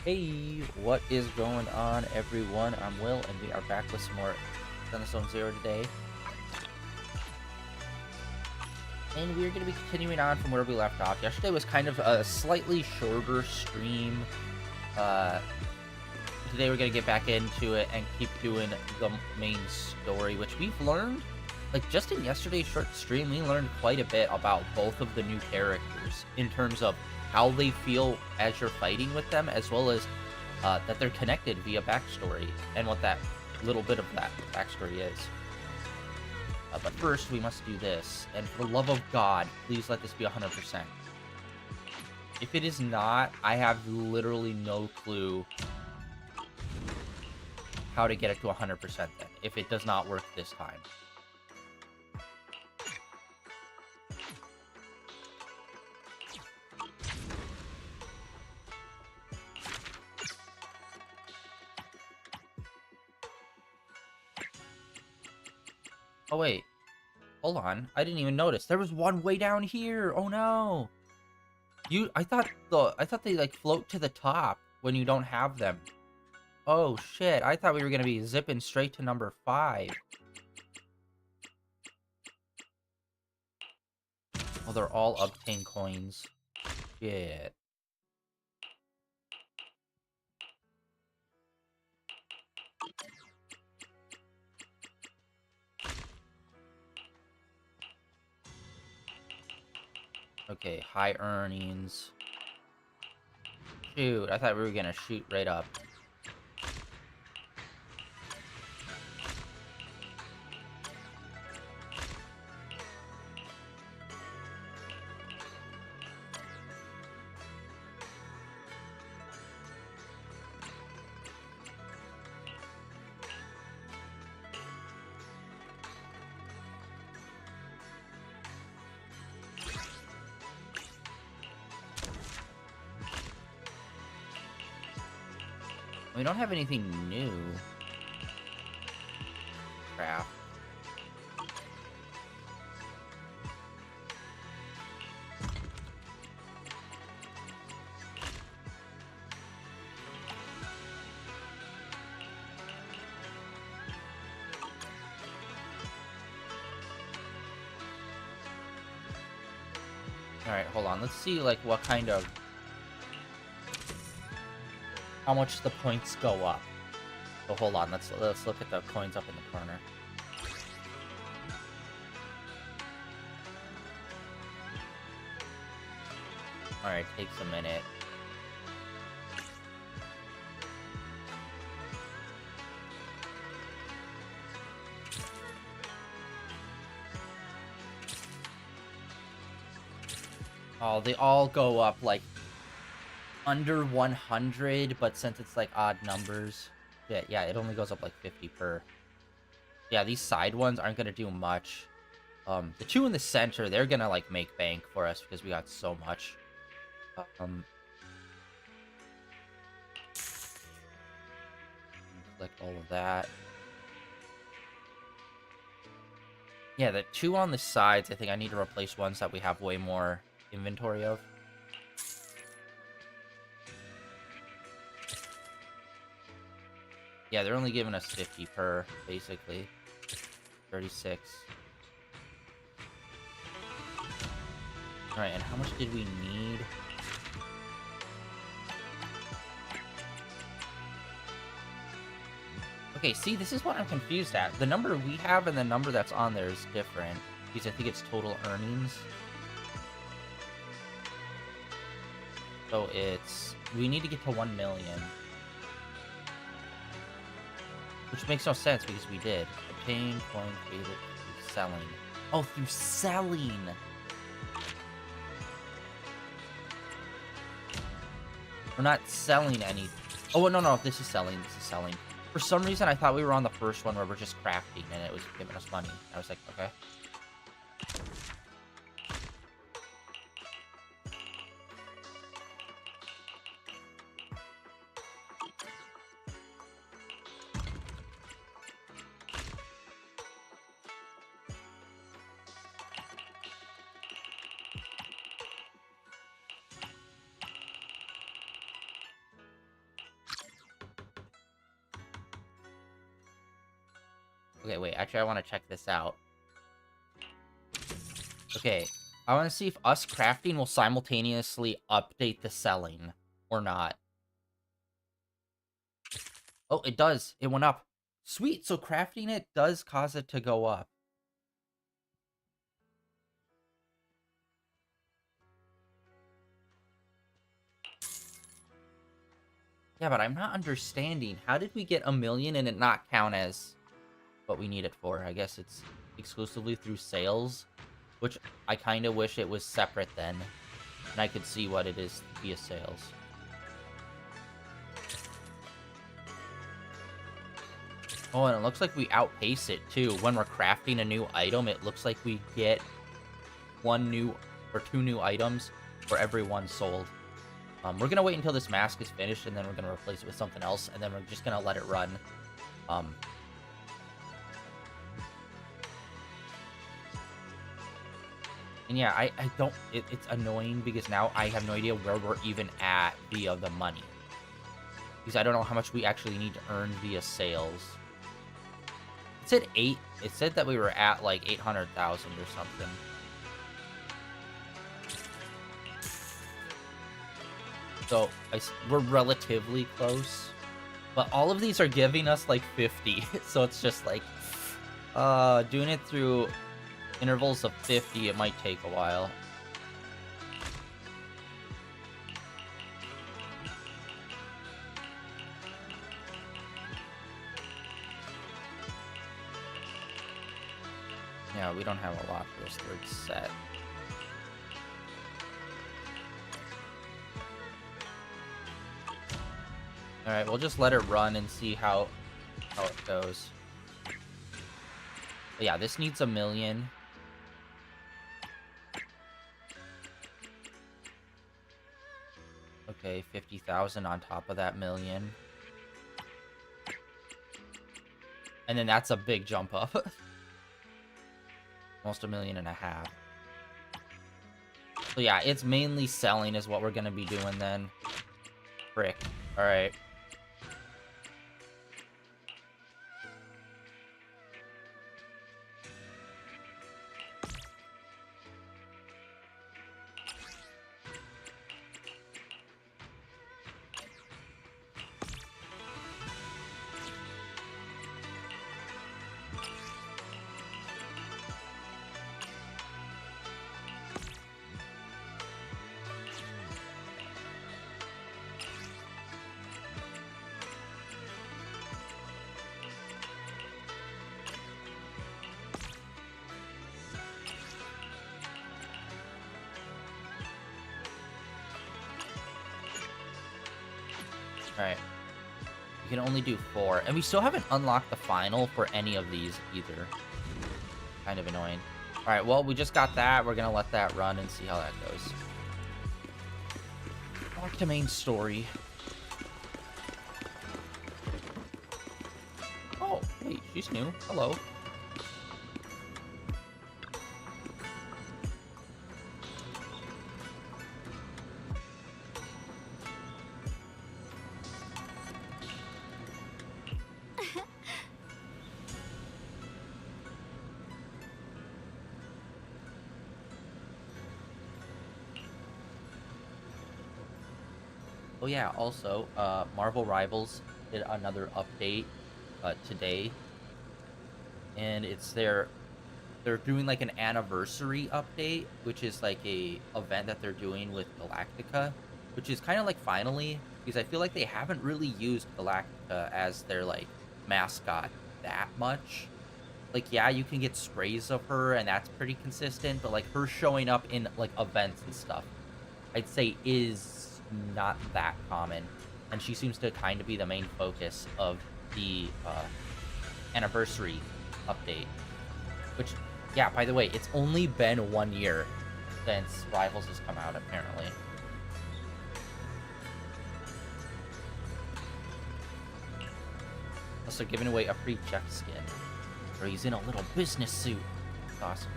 Hey, what is going on, everyone? I'm Will, and we are back with some more Zenless Zone Zero today. And we're going to be continuing on from where we left off. Yesterday was kind of a slightly shorter stream. Uh, Today we're going to get back into it and keep doing the main story, which we've learned. Like, just in yesterday's short stream, we learned quite a bit about both of the new characters in terms of how they feel as you're fighting with them, as well as that they're connected via backstory, and what that little bit of that backstory is. But first, we must do this, and for the love of God, please let this be 100%. If it is not, I have literally no clue how to get it to 100% then, if it does not work this time. Oh wait, hold on. I didn't even notice. There was one way down here. Oh no. I thought they like float to the top when you don't have them. Oh shit. I thought we were gonna be zipping straight to number 5. Oh, they're all obtain coins. Shit. Okay, high earnings. Shoot, I thought we were gonna shoot right up. We don't have anything new. Crap. Alright, hold on. Let's see, like, what kind of... how much the points go up. So hold on, let's look at the coins up in the corner. Alright, takes a minute. Oh, they all go up, like, under 100, but since it's, like, odd numbers... Yeah, it only goes up, like, 50 per. Yeah, these side ones aren't gonna do much. The two in the center, they're gonna, like, make bank for us because we got so much. Click all of that. Yeah, the two on the sides, I think I need to replace ones that we have way more inventory of. Yeah, they're only giving us 50 per, basically. 36. Alright, and how much did we need? Okay, see, this is what I'm confused at. The number we have and the number that's on there is different, because I think it's total earnings. So it's... we need to get to 1 million. Which makes no sense, because we did. Obtain coin created through selling. Oh, through selling! We're not selling any... oh, no, this is selling, For some reason, I thought we were on the first one where we're just crafting, and it was giving us money. I was like, okay. Okay, wait. Actually, I want to check this out. Okay. I want to see if us crafting will simultaneously update the selling or not. Oh, it does. It went up. Sweet. So crafting it does cause it to go up. Yeah, but I'm not understanding. How did we get 1,000,000 and it not count as what we need it for? I guess it's exclusively through sales, which I kind of wish it was separate then, and I could see what it is via sales. Oh, and it looks like we outpace it, too. When we're crafting a new item, it looks like we get 1 new or 2 new items for every 1 sold. We're going to wait until this mask is finished, and then we're going to replace it with something else, and then we're just going to let it run. And yeah, I don't... it's annoying because now I have no idea where we're even at via the money. Because I don't know how much we actually need to earn via sales. It said 8. It said that we were at like 800,000 or something. So we're relatively close. But all of these are giving us like 50. So it's just like doing it through intervals of 50, it might take a while. Yeah, we don't have a lot for this 3rd set. Alright, we'll just let it run and see how it goes. But yeah, this needs 1,000,000. Okay, 50,000 on top of that 1,000,000. And then that's a big jump up. Almost 1.5 million. So yeah, it's mainly selling is what we're gonna be doing then. Frick. Alright. Alright. We can only do 4. And we still haven't unlocked the final for any of these either. Kind of annoying. Alright, well, we just got that. We're gonna let that run and see how that goes. Back to main story. Oh, wait, she's new. Hello. Oh yeah, also, Marvel Rivals did another update today. And it's they're doing like an anniversary update, which is like a event that they're doing with Galactica, which is kind of like finally, because I feel like they haven't really used Galactica as their like mascot that much. Like, yeah, you can get sprays of her and that's pretty consistent, but like her showing up in like events and stuff, I'd say is not that common, and she seems to kind of be the main focus of the anniversary update. Which, yeah, by the way, it's only been 1 year since Rivals has come out, apparently. Also giving away a free Jeff skin, where he's in a little business suit. It's awesome.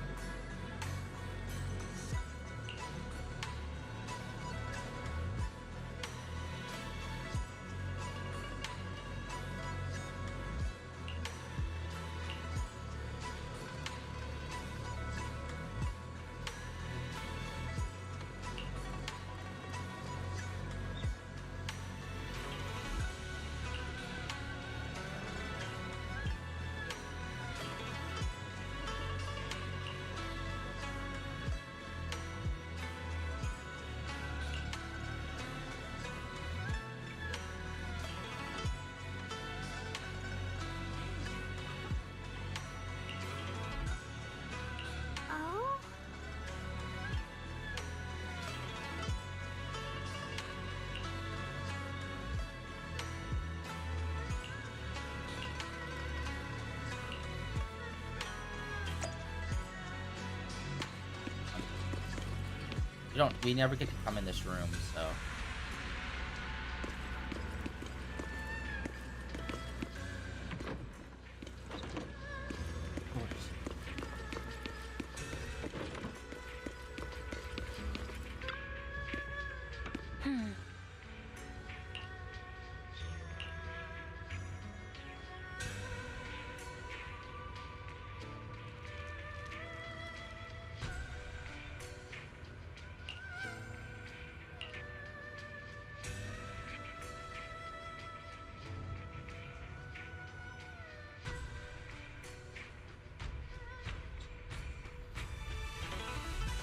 We never get to come in this room, so. Of course.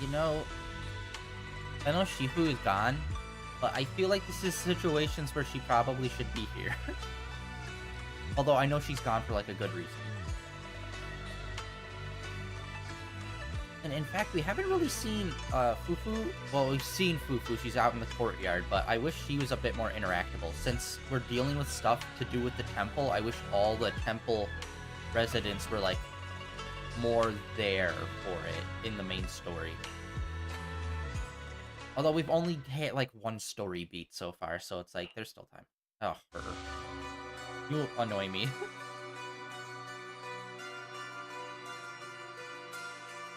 You know, I know Shifu is gone, but I feel like this is situations where she probably should be here. Although I know she's gone for like a good reason. And in fact, we haven't really seen Fufu. Well, we've seen Fufu. She's out in the courtyard, but I wish she was a bit more interactable. Since we're dealing with stuff to do with the temple, I wish all the temple residents were like more there for it in the main story. Although we've only hit like one story beat so far, so it's like there's still time. Oh, her. You annoy me.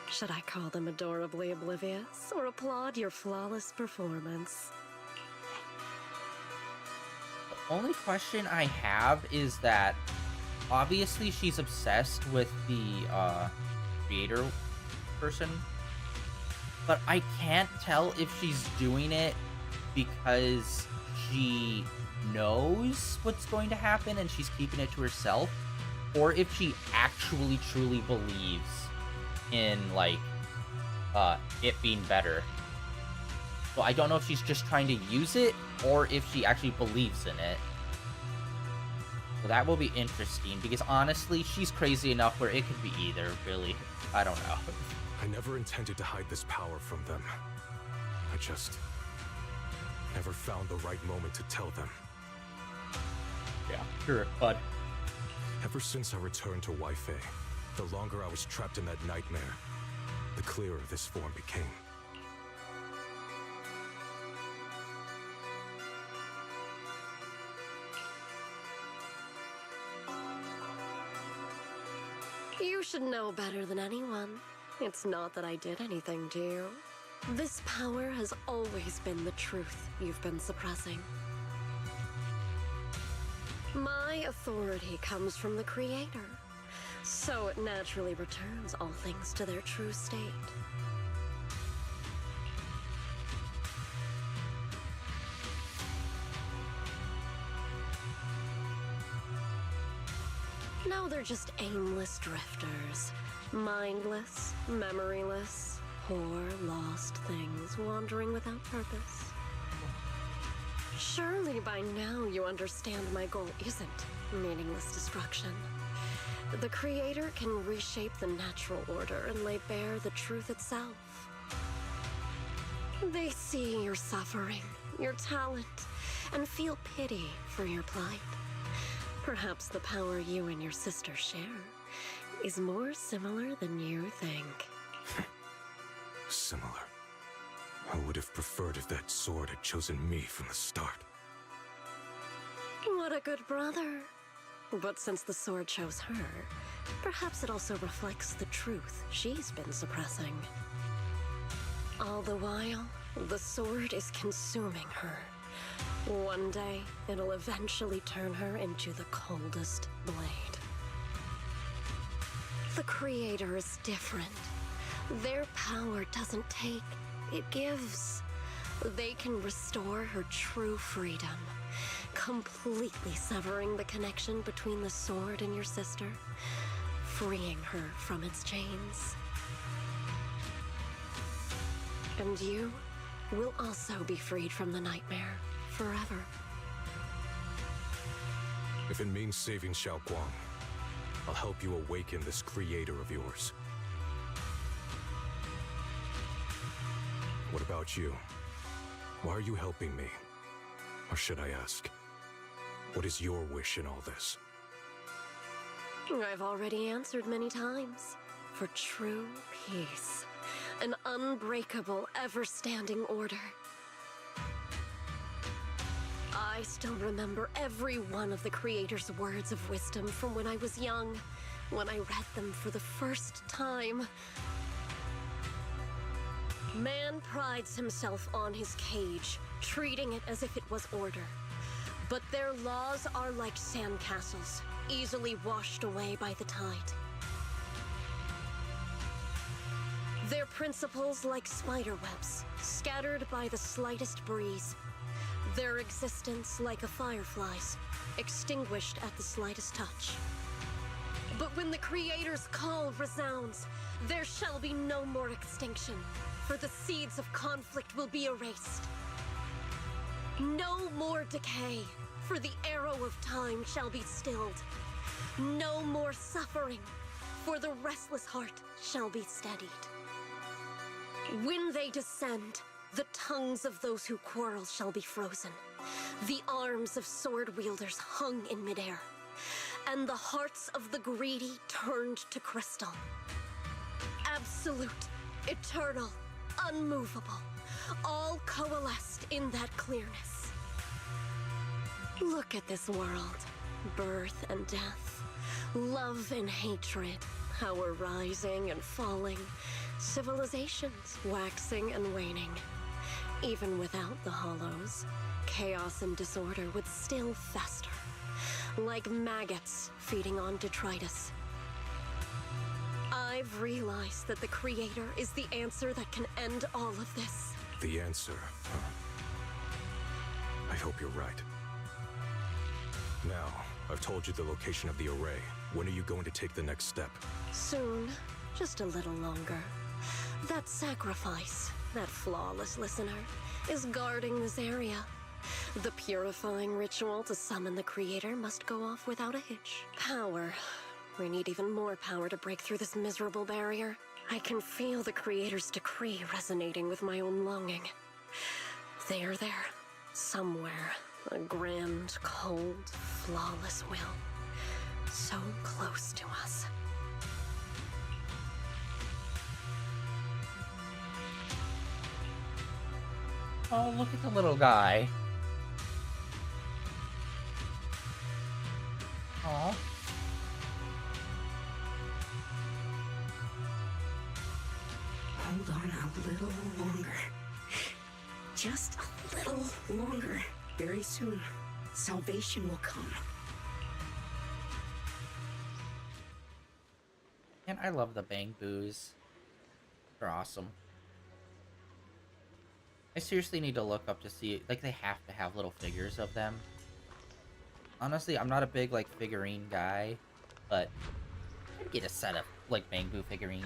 Should I call them adorably oblivious or applaud your flawless performance? The only question I have is that obviously she's obsessed with the creator person, but I can't tell if she's doing it because she knows what's going to happen and she's keeping it to herself, or if she actually truly believes in like it being better. So I don't know if she's just trying to use it or if she actually believes in it. So that will be interesting because honestly, she's crazy enough where it could be either, really. I don't know. I never intended to hide this power from them. I just never found the right moment to tell them. Yeah, sure, bud. Ever since I returned to Wi-Fi, the longer I was trapped in that nightmare, the clearer this form became. You should know better than anyone. It's not that I did anything to you. This power has always been the truth you've been suppressing. My authority comes from the Creator, so it naturally returns all things to their true state. Now they're just aimless drifters, mindless, memoryless, poor, lost things wandering without purpose. Surely by now you understand my goal isn't meaningless destruction. The Creator can reshape the natural order and lay bare the truth itself. They see your suffering, your talent, and feel pity for your plight. Perhaps the power you and your sister share is more similar than you think. Similar. I would have preferred if that sword had chosen me from the start. What a good brother. But since the sword chose her, perhaps it also reflects the truth she's been suppressing. All the while, the sword is consuming her. One day, it'll eventually turn her into the coldest blade. The Creator is different. Their power doesn't take, it gives. They can restore her true freedom, completely severing the connection between the sword and your sister, freeing her from its chains. And you will also be freed from the nightmare forever. If it means saving Xiao Guang, I'll help you awaken this creator of yours. What about you? Why are you helping me? Or should I ask, what is your wish in all this? I've already answered many times. For true peace, an unbreakable, ever-standing order. I still remember every one of the Creator's words of wisdom from when I was young, when I read them for the first time. Man prides himself on his cage, treating it as if it was order. But their laws are like sandcastles, easily washed away by the tide. Their principles like spiderwebs, scattered by the slightest breeze. Their existence like a firefly's, extinguished at the slightest touch. But when the Creator's call resounds, there shall be no more extinction, for the seeds of conflict will be erased. No more decay, for the arrow of time shall be stilled. No more suffering, for the restless heart shall be steadied. When they descend, the tongues of those who quarrel shall be frozen, the arms of sword wielders hung in midair, and the hearts of the greedy turned to crystal. Absolute, eternal, unmovable, all coalesced in that clearness. Look at this world, birth and death, love and hatred, power rising and falling, civilizations waxing and waning. Even without the hollows, chaos and disorder would still fester, like maggots feeding on detritus. I've realized that the Creator is the answer that can end all of this. The answer, huh? I hope you're right. Now, I've told you the location of the array. When are you going to take the next step? Soon, just a little longer. That sacrifice, that flawless listener, is guarding this area. The purifying ritual to summon the Creator must go off without a hitch. Power. We need even more power to break through this miserable barrier. I can feel the Creator's decree resonating with my own longing. They are there, somewhere. A grand, cold, flawless will. So close to us. Oh, look at the little guy. Aw. Hold on a little longer. Just a little longer. Very soon, salvation will come. And I love the Bangboos. They're awesome. I seriously need to look up to see, like, they have to have little figures of them. Honestly, I'm not a big, like, figurine guy, but I'd get a set of, like, Bangboo figurines.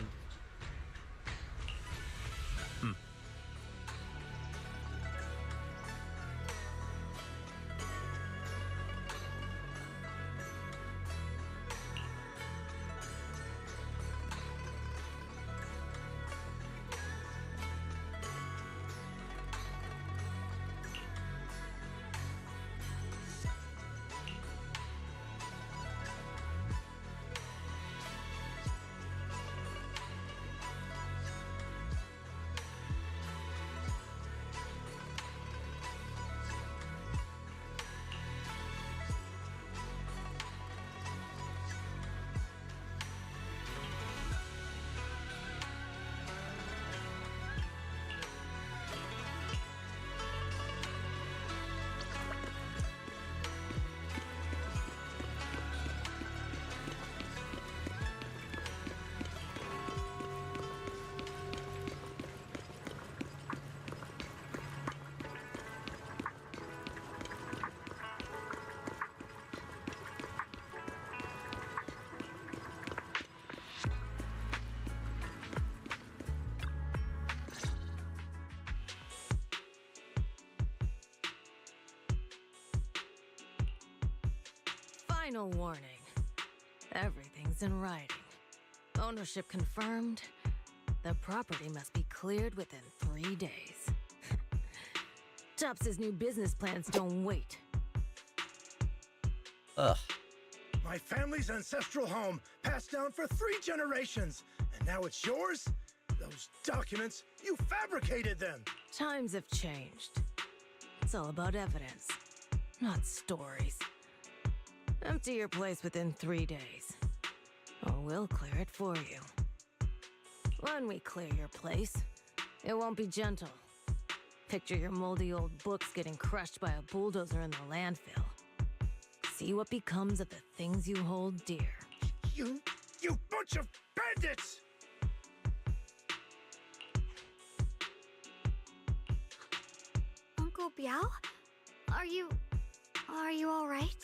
Final warning. Everything's in writing. Ownership confirmed. The property must be cleared within 3 days. Tops's new business plans don't wait. Ugh. My family's ancestral home, passed down for 3 generations, and now it's yours? Those documents, you fabricated them! Times have changed. It's all about evidence, not stories. Empty your place within 3 days, or we'll clear it for you. When we clear your place, it won't be gentle. Picture your moldy old books getting crushed by a bulldozer in the landfill. See what becomes of the things you hold dear. You bunch of bandits! Uncle Biao? Are you all right?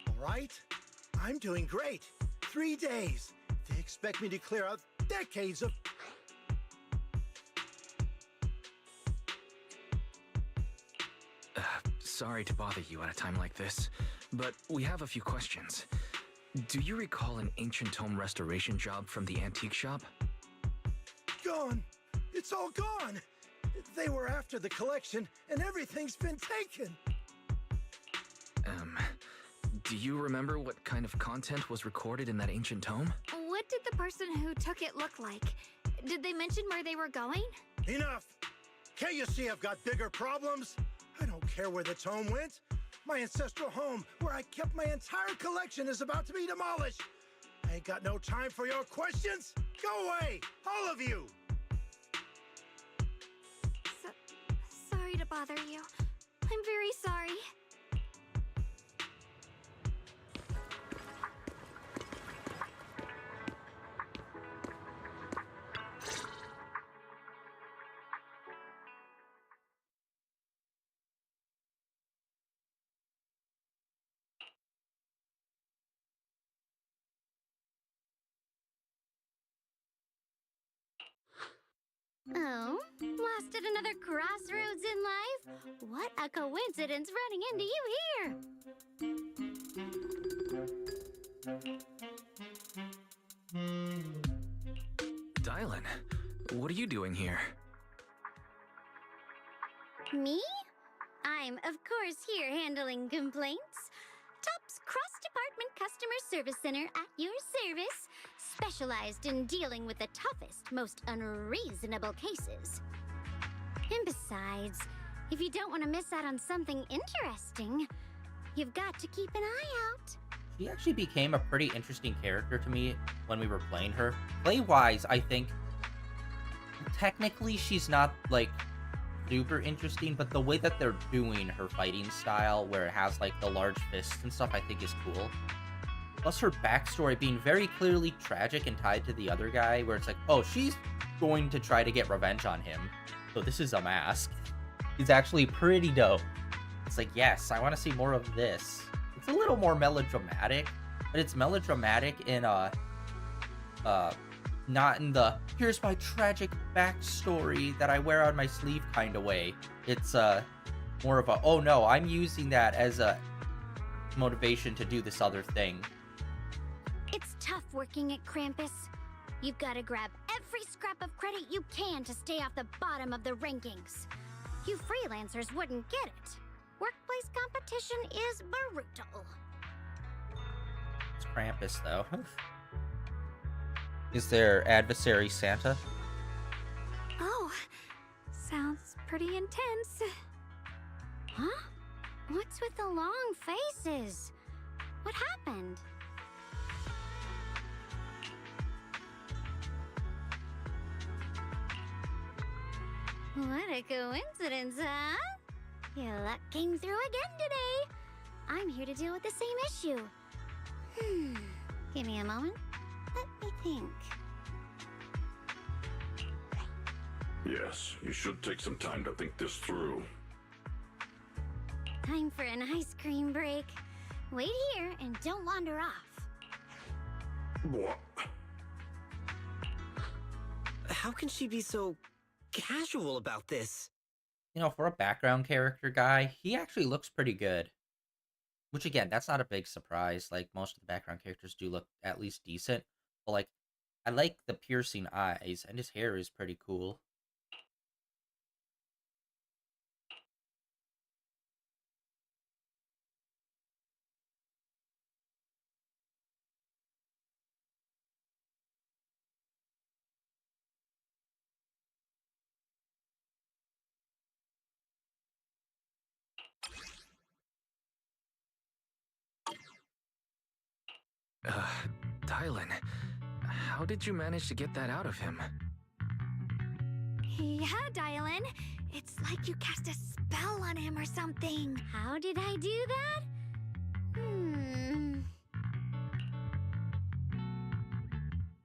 All right, I'm doing great. 3 days. They expect me to clear out decades of... Sorry to bother you at a time like this, but we have a few questions. Do you recall an ancient tome restoration job from the antique shop? Gone! It's all gone! They were after the collection, and everything's been taken! Do you remember what kind of content was recorded in that ancient tome? What did the person who took it look like? Did they mention where they were going? Enough! Can't you see I've got bigger problems? I don't care where the tome went. My ancestral home, where I kept my entire collection, is about to be demolished. I ain't got no time for your questions. Go away, all of you! Sorry to bother you. I'm very sorry. Oh, lost at another crossroads in life? What a coincidence running into you here! Dylan, what are you doing here? Me? I'm, of course, here handling complaints. Top's cross-department customer service center at your service, specialized in dealing with the toughest, most unreasonable cases. And besides, if you don't want to miss out on something interesting, you've got to keep an eye out. She actually became a pretty interesting character to me when we were playing her. Play-wise, I think, technically she's not, like, super interesting, but the way that they're doing her fighting style, where it has, like, the large fists and stuff, I think is cool. Plus her backstory being very clearly tragic and tied to the other guy, where it's like, oh, she's going to try to get revenge on him, so this is a mask. It's actually pretty dope. It's like, yes, I want to see more of this. It's a little more melodramatic, but it's melodramatic in a, not in the, here's my tragic backstory that I wear on my sleeve kind of way. It's more of a, oh no, I'm using that as a motivation to do this other thing. It's tough working at Krampus. You've got to grab every scrap of credit you can to stay off the bottom of the rankings. You freelancers wouldn't get it. Workplace competition is brutal. It's Krampus, though. Is their adversary Santa? Oh, sounds pretty intense. Huh? What's with the long faces? What happened? What a coincidence, huh? Your luck came through again today. I'm here to deal with the same issue. Give me a moment. Let me think. Yes, you should take some time to think this through. Time for an ice cream break. Wait here and don't wander off. What? How can she be so casual about this? You know, for a background character guy, he actually looks pretty good. Which, again, that's not a big surprise. Like, most of the background characters do look at least decent. But, like, I like the piercing eyes, and his hair is pretty cool. Dylan, how did you manage to get that out of him? Yeah, Dylan. It's like you cast a spell on him or something. How did I do that?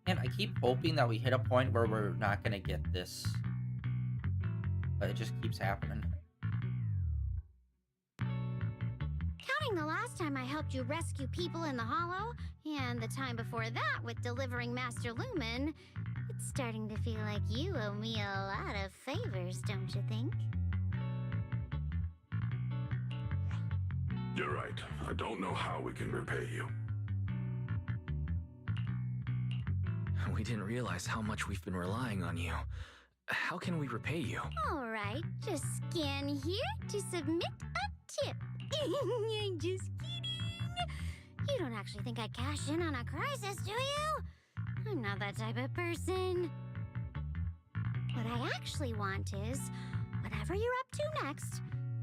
And I keep hoping that we hit a point where we're not gonna get this. But it just keeps happening. Counting the last time I helped you rescue people in the Hollow, and the time before that with delivering Master Lumen, it's starting to feel like you owe me a lot of favors, don't you think? You're right. I don't know how we can repay you. We didn't realize how much we've been relying on you. How can we repay you? Alright, just scan here to submit a tip. I'm just kidding. You don't actually think I'd cash in on a crisis, do you? I'm not that type of person. What I actually want is, whatever you're up to next,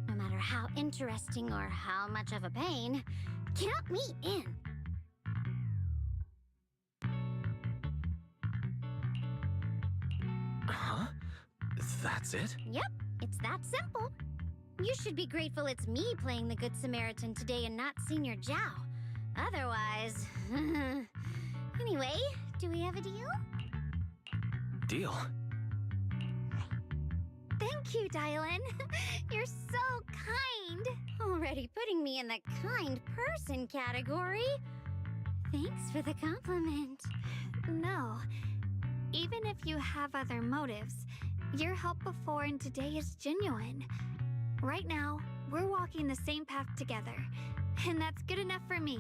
no matter how interesting or how much of a pain, count me in. Huh? That's it? Yep, it's that simple. You should be grateful it's me playing the Good Samaritan today and not Senior Zhao. Otherwise... Anyway, do we have a deal? Deal? Thank you, Dylan. You're so kind. Already putting me in the kind person category. Thanks for the compliment. No. Even if you have other motives, your help before and today is genuine. Right now, we're walking the same path together, and that's good enough for me.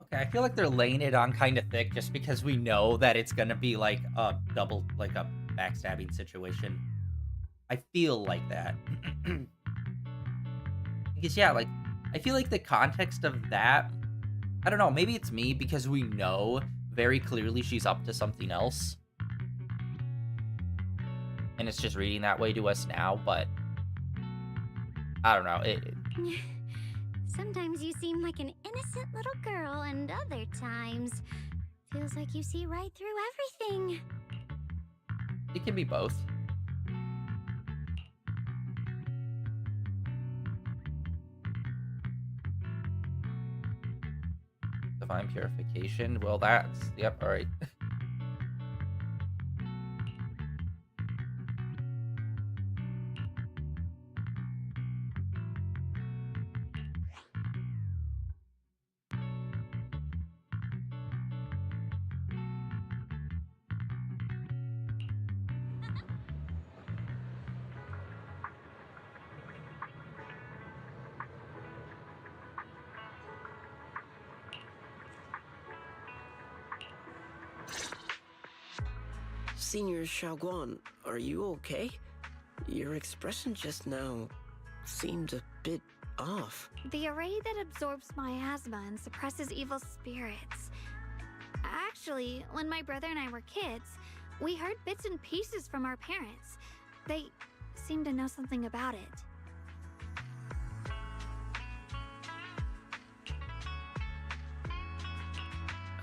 Okay, I feel like they're laying it on kind of thick just because we know that it's gonna be like a double, like a backstabbing situation. I feel like that. Because yeah, like, I feel like the context of that, I don't know, maybe it's me because we know very clearly she's up to something else. And it's just reading that way to us now, but I don't know. Sometimes you seem like an innocent little girl, and other times feels like you see right through everything. It can be both. Divine purification. Well, that's... Yep, alright. Senior Xiaoguan, are you okay? Your expression just now seemed a bit off. The array that absorbs miasma and suppresses evil spirits. Actually, when my brother and I were kids, we heard bits and pieces from our parents. They seemed to know something about it.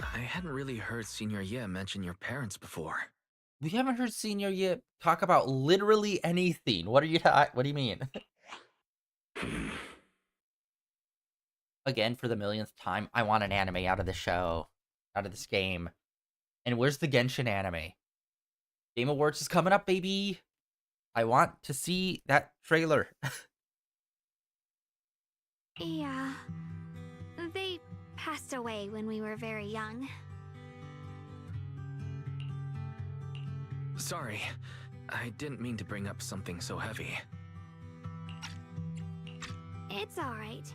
I hadn't really heard Senior Ye mention your parents before. We haven't heard Senior Ye talk about literally anything. What do you mean? Again, for the millionth time, I want an anime out of the show, out of this game. And where's the Genshin anime? Game Awards is coming up, baby. I want to see that trailer. Yeah. They passed away when we were very young. Sorry, I didn't mean to bring up something so heavy. It's alright.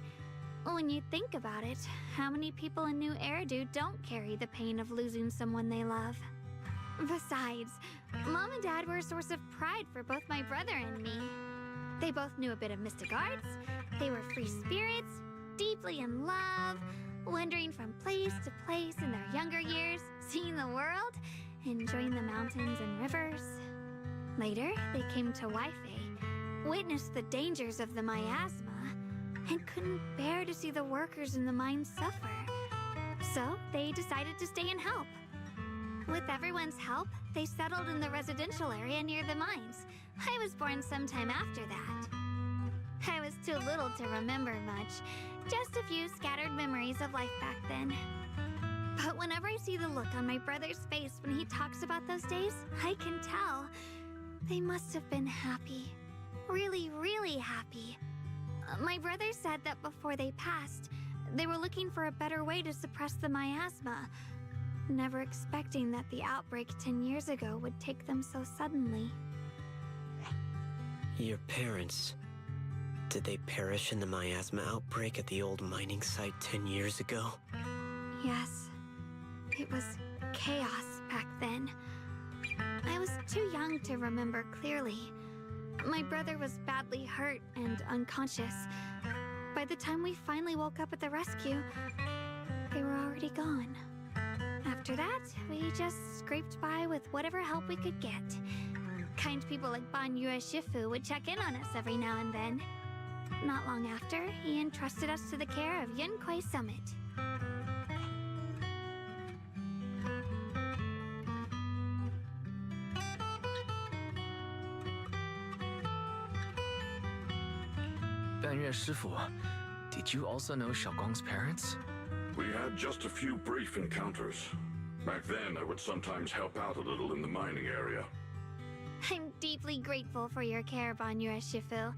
When you think about it, how many people in New Eridu don't carry the pain of losing someone they love? Besides, Mom and Dad were a source of pride for both my brother and me. They both knew a bit of mystic arts, they were free spirits, deeply in love, wandering from place to place in their younger years, seeing the world, enjoying the mountains and rivers. Later, they came to Waife, witnessed the dangers of the miasma, and couldn't bear to see the workers in the mines suffer. So they decided to stay and help. With everyone's help, they settled in the residential area near the mines. I was born sometime after that. I was too little to remember much, just a few scattered memories of life back then. But whenever I see the look on my brother's face when he talks about those days, I can tell. They must have been happy. Really, really happy. My brother said that before they passed, they were looking for a better way to suppress the miasma, never expecting that the outbreak 10 years ago would take them so suddenly. Your parents, did they perish in the miasma outbreak at the old mining site 10 years ago? Yes. It was chaos back then. I was too young to remember clearly. My brother was badly hurt and unconscious. By the time we finally woke up at the rescue, they were already gone. After that, we just scraped by with whatever help we could get. Kind people like Banyue Shifu would check in on us every now and then. Not long after, he entrusted us to the care of Yunquai Summit. Banyue Shifu, did you also know Xiaoguang's parents? We had just a few brief encounters. Back then, I would sometimes help out a little in the mining area. I'm deeply grateful for your care, Banyue Shifu.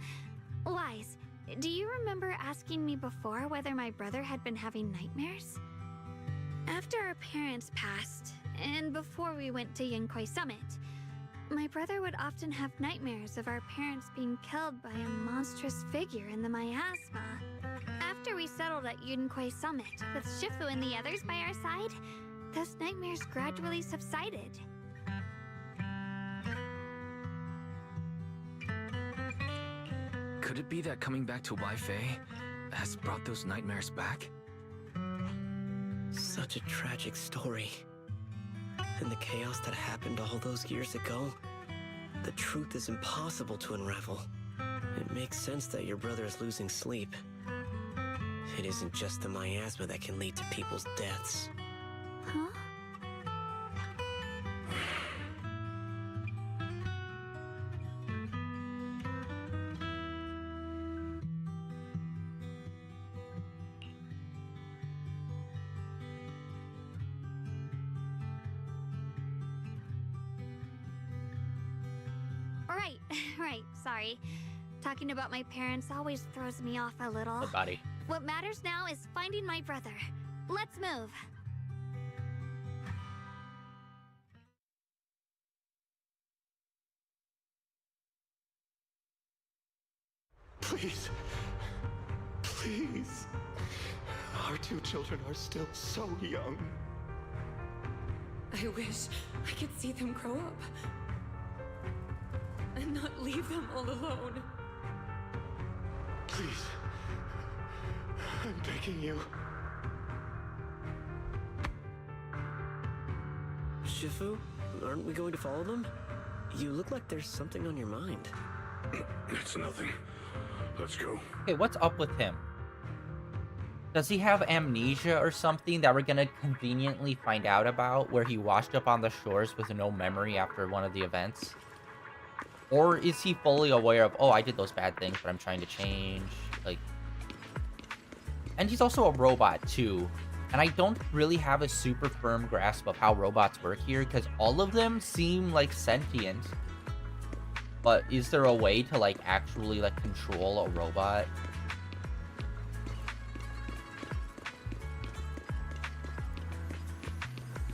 Wise, do you remember asking me before whether my brother had been having nightmares? After our parents passed, and before we went to Yunquai Summit, my brother would often have nightmares of our parents being killed by a monstrous figure in the miasma. After we settled at Yunquai Summit, with Shifu and the others by our side, those nightmares gradually subsided. Could it be that coming back to Waifei has brought those nightmares back? Such a tragic story. And the chaos that happened all those years ago, the truth is impossible to unravel. It makes sense that your brother is losing sleep. It isn't just the miasma that can lead to people's deaths. Huh? Right, sorry. Talking about my parents always throws me off a little. Good body. What matters now is finding my brother. Let's move. Please. Please. Our two children are still so young. I wish I could see them grow up. And not leave them all alone. Please. I'm begging you. Shifu, aren't we going to follow them? You look like there's something on your mind. It's nothing. Let's go. Okay, what's up with him? Does he have amnesia or something that we're gonna conveniently find out about, where he washed up on the shores with no memory after one of the events? Or is he fully aware of, oh, I did those bad things, but I'm trying to change? Like, and he's also a robot, too. And I don't really have a super firm grasp of how robots work here, because all of them seem, like, sentient. But is there a way to, like, actually, like, control a robot?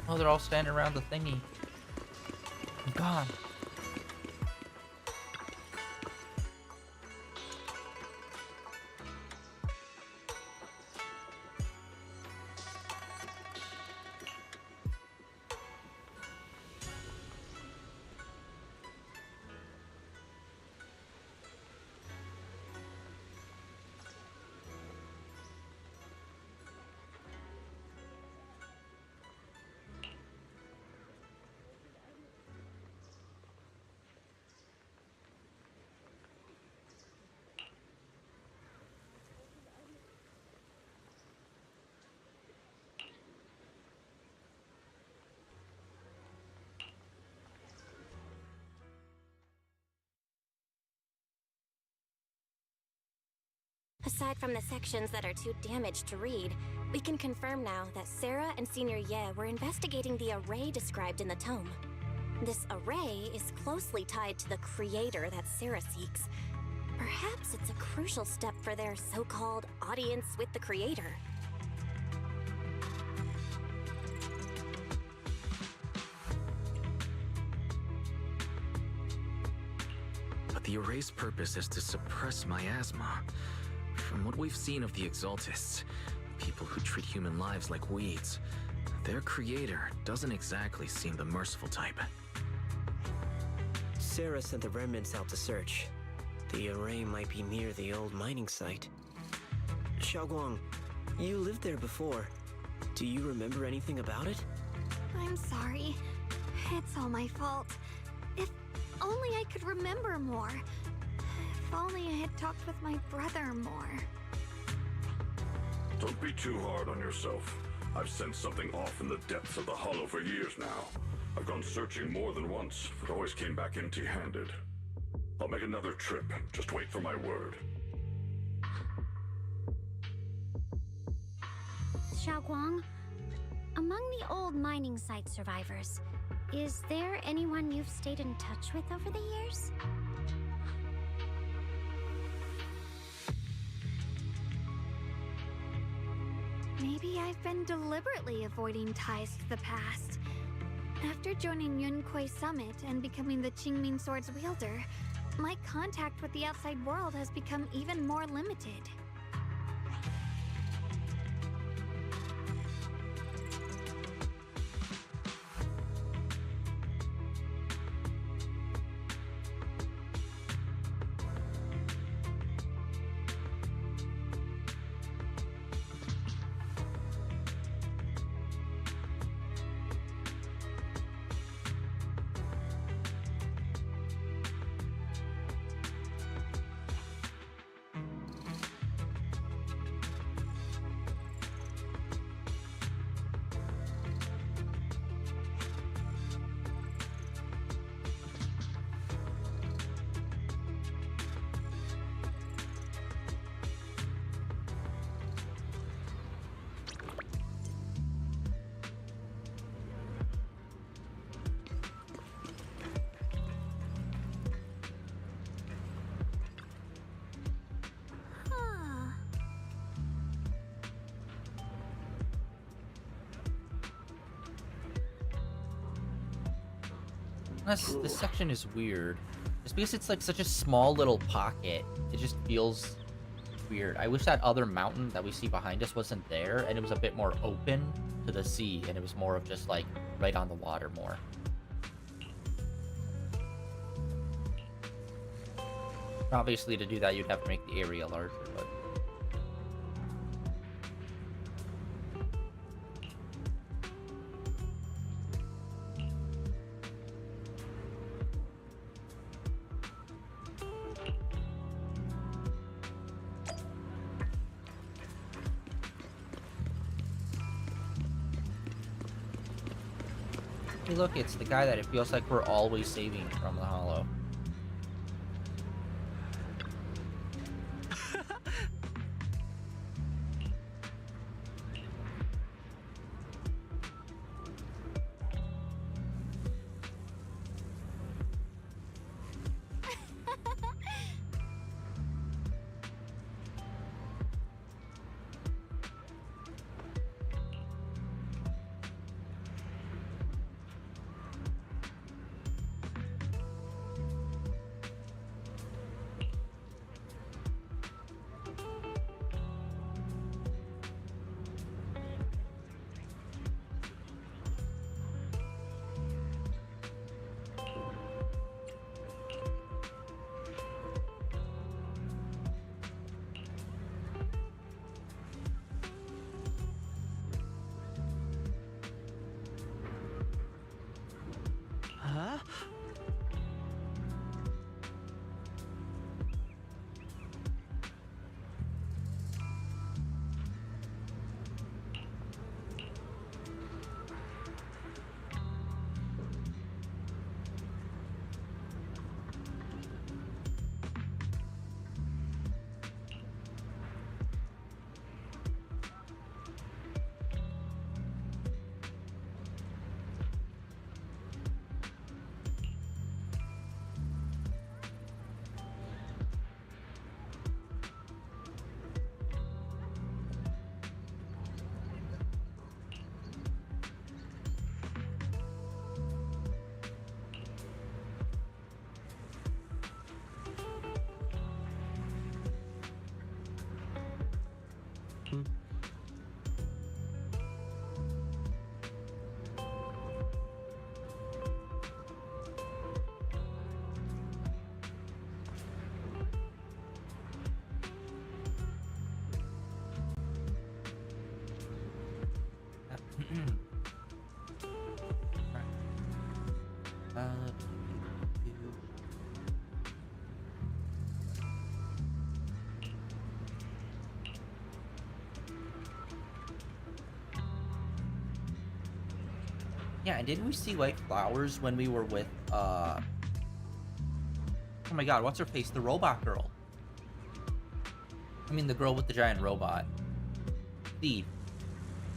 Oh, they're all standing around the thingy. I'm gone. Aside from the sections that are too damaged to read, we can confirm now that Sarah and Senior Ye were investigating the array described in the tome. This array is closely tied to the creator that Sarah seeks. Perhaps it's a crucial step for their so-called audience with the creator. But the array's purpose is to suppress miasma. From what we've seen of the Exaltists, people who treat human lives like weeds, their creator doesn't exactly seem the merciful type. Sarah sent the remnants out to search. The array might be near the old mining site. Xiaoguang, you lived there before. Do you remember anything about it? I'm sorry. It's all my fault. If only I could remember more. If only I had talked with my brother more. Don't be too hard on yourself. I've sensed something off in the depths of the hollow for years now. I've gone searching more than once, but always came back empty-handed. I'll make another trip. Just wait for my word. Xiaoguang, among the old mining site survivors, is there anyone you've stayed in touch with over the years? Maybe I've been deliberately avoiding ties to the past. After joining Yunkuei Summit and becoming the Qingming Sword's wielder, my contact with the outside world has become even more limited. This section is weird. Just because it's like such a small little pocket, it just feels weird. I wish that other mountain that we see behind us wasn't there, and it was a bit more open to the sea, and it was more of just like right on the water more. Obviously, to do that, you'd have to make the area larger, but... Hey, look, it's the guy that it feels like we're always saving from the hollow. Yeah, and didn't we see white flowers when we were with, oh my god, what's her face? The robot girl. I mean, the girl with the giant robot. Steve.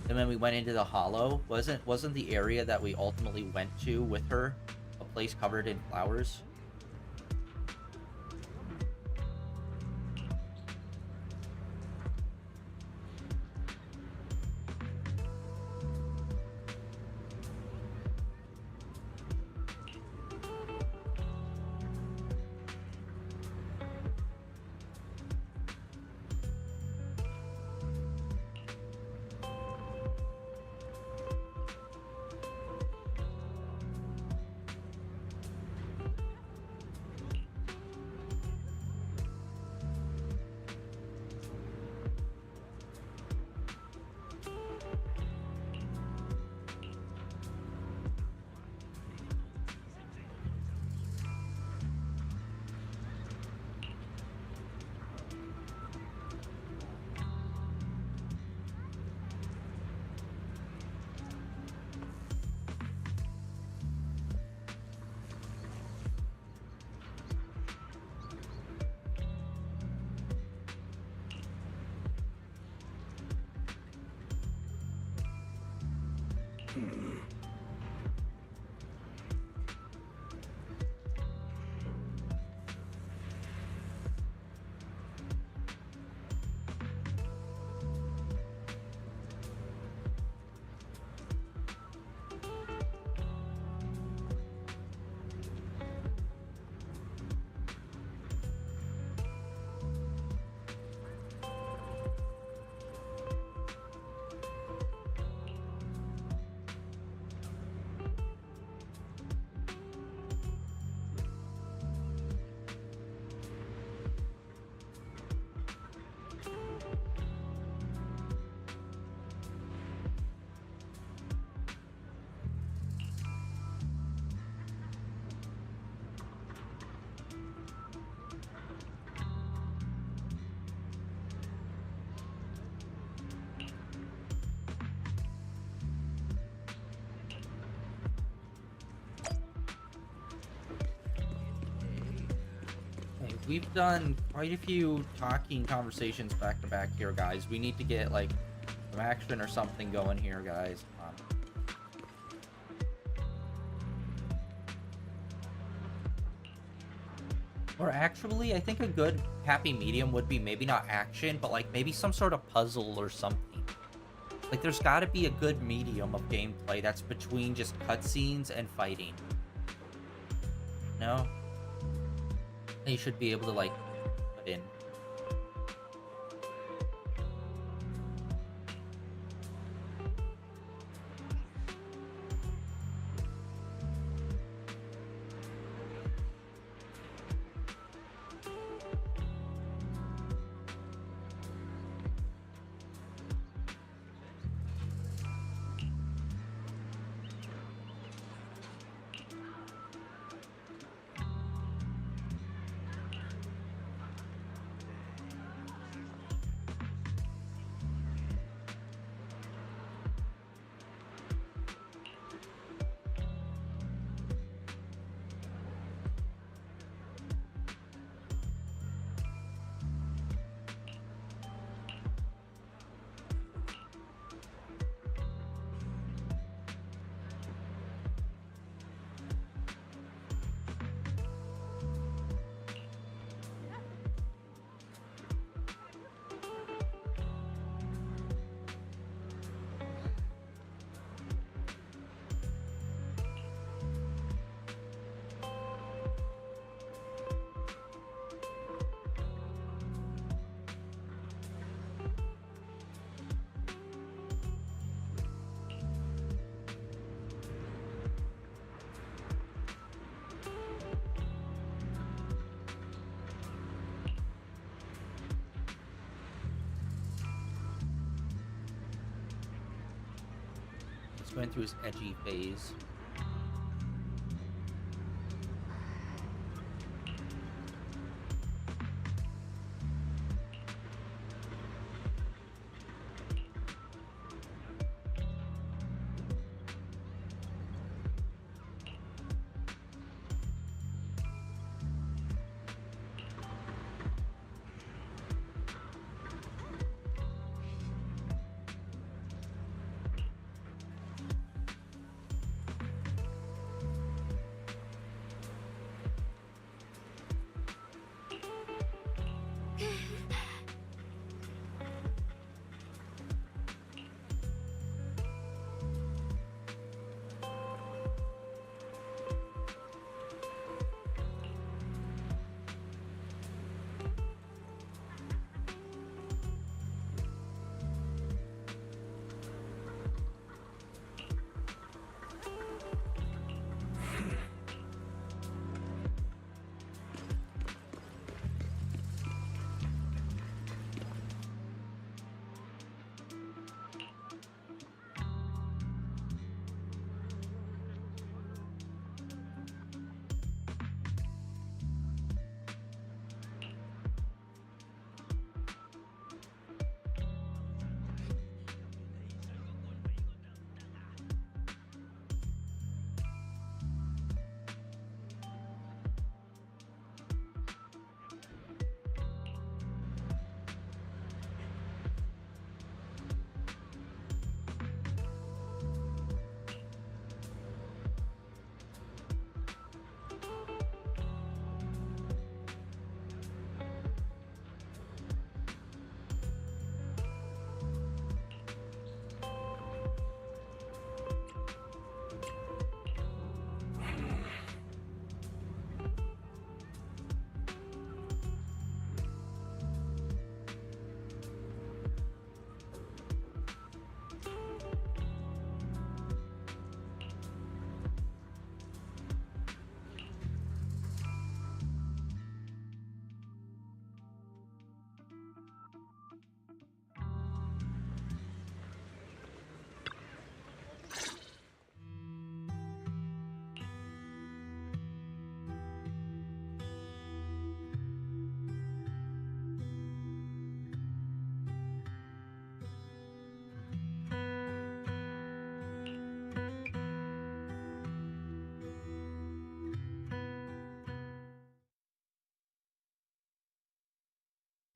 And when we went into the hollow, wasn't the area that we ultimately went to with her a place covered in flowers? We've done quite a few talking conversations back to back here, guys. We need to get, like, some action or something going here, guys. Or actually, I think a good happy medium would be maybe not action, but, like, maybe some sort of puzzle or something. Like, there's got to be a good medium of gameplay that's between just cutscenes and fighting. No? You should be able to, like, put in. Going through his edgy phase.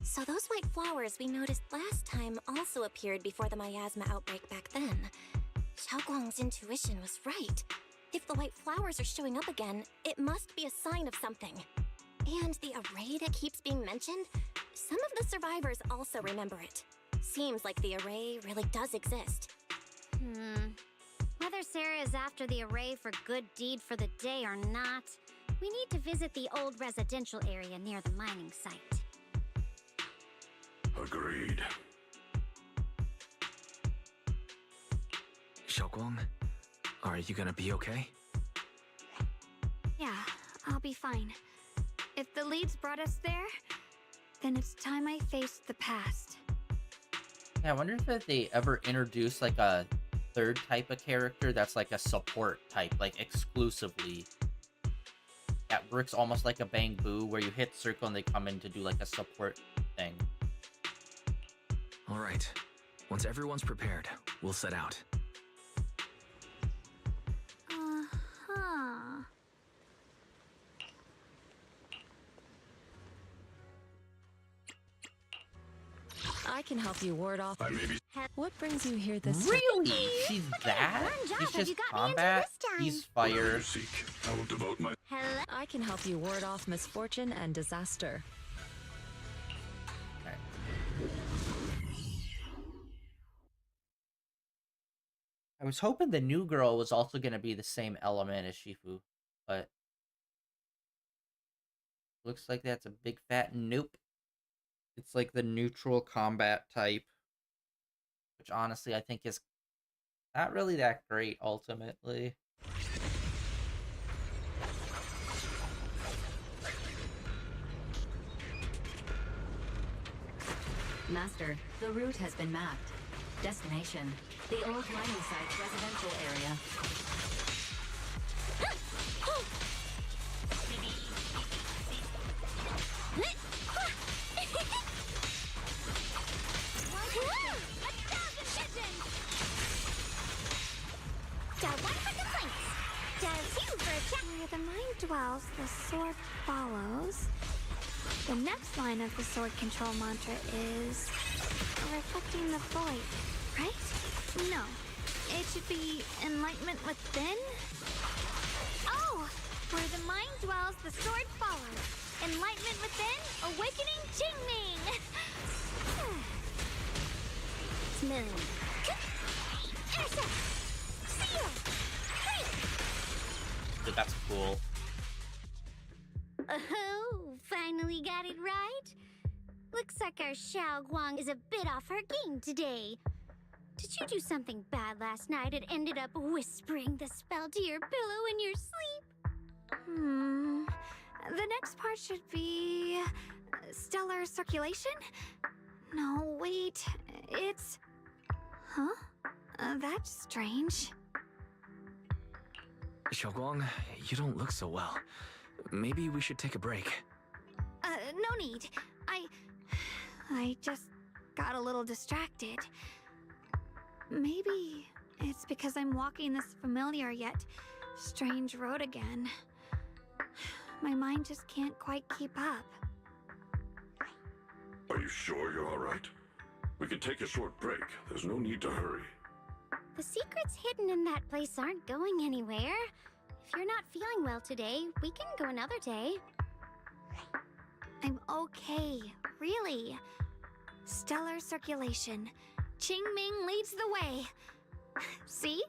So those white flowers we noticed last time also appeared before the miasma outbreak back then. Xiaoguang's intuition was right. If the white flowers are showing up again, it must be a sign of something. And the array that keeps being mentioned? Some of the survivors also remember it. Seems like the array really does exist. Whether Sarah is after the array for good deed for the day or not, we need to visit the old residential area near the mining site. Agreed. Xiaoguang, are you gonna be okay? Yeah, I'll be fine. If the leads brought us there, then it's time I faced the past. Yeah, I wonder if they ever introduce like a third type of character that's like a support type, like exclusively. That works almost like a Bangboo, where you hit circle and they come in to do like a support thing. All right. Once everyone's prepared, we'll set out. I can help you ward off. I may be... What brings you here this Really? She's that? She's just combat? He's fire. I will devote my... I can help you ward off misfortune and disaster. Okay. I was hoping the new girl was also going to be the same element as Shifu, but looks like that's a big fat nope. It's like the neutral combat type, which honestly I think is not really that great ultimately. Master, the route has been mapped. Destination: the old mining site's residential area. Where the mind dwells, the sword follows. The next line of the sword control mantra is reflecting the void, right? No, it should be enlightenment within. Oh, where the mind dwells, the sword follows. Enlightenment within, awakening Jingming. Smooth. Dude, that's cool. Oh, finally got it right. Looks like our Xiao Guang is a bit off her game today. Did you do something bad last night and ended up whispering the spell to your pillow in your sleep? The next part should be stellar circulation? No, wait. It's... Huh? That's strange. Xiaoguang, you don't look so well. Maybe we should take a break. No need. I just got a little distracted. Maybe it's because I'm walking this familiar yet strange road again. My mind just can't quite keep up. Are you sure you're all right? We can take a short break. There's no need to hurry. The secrets hidden in that place aren't going anywhere. If you're not feeling well today, we can go another day. I'm okay, really. Stellar circulation. Qingming leads the way. See?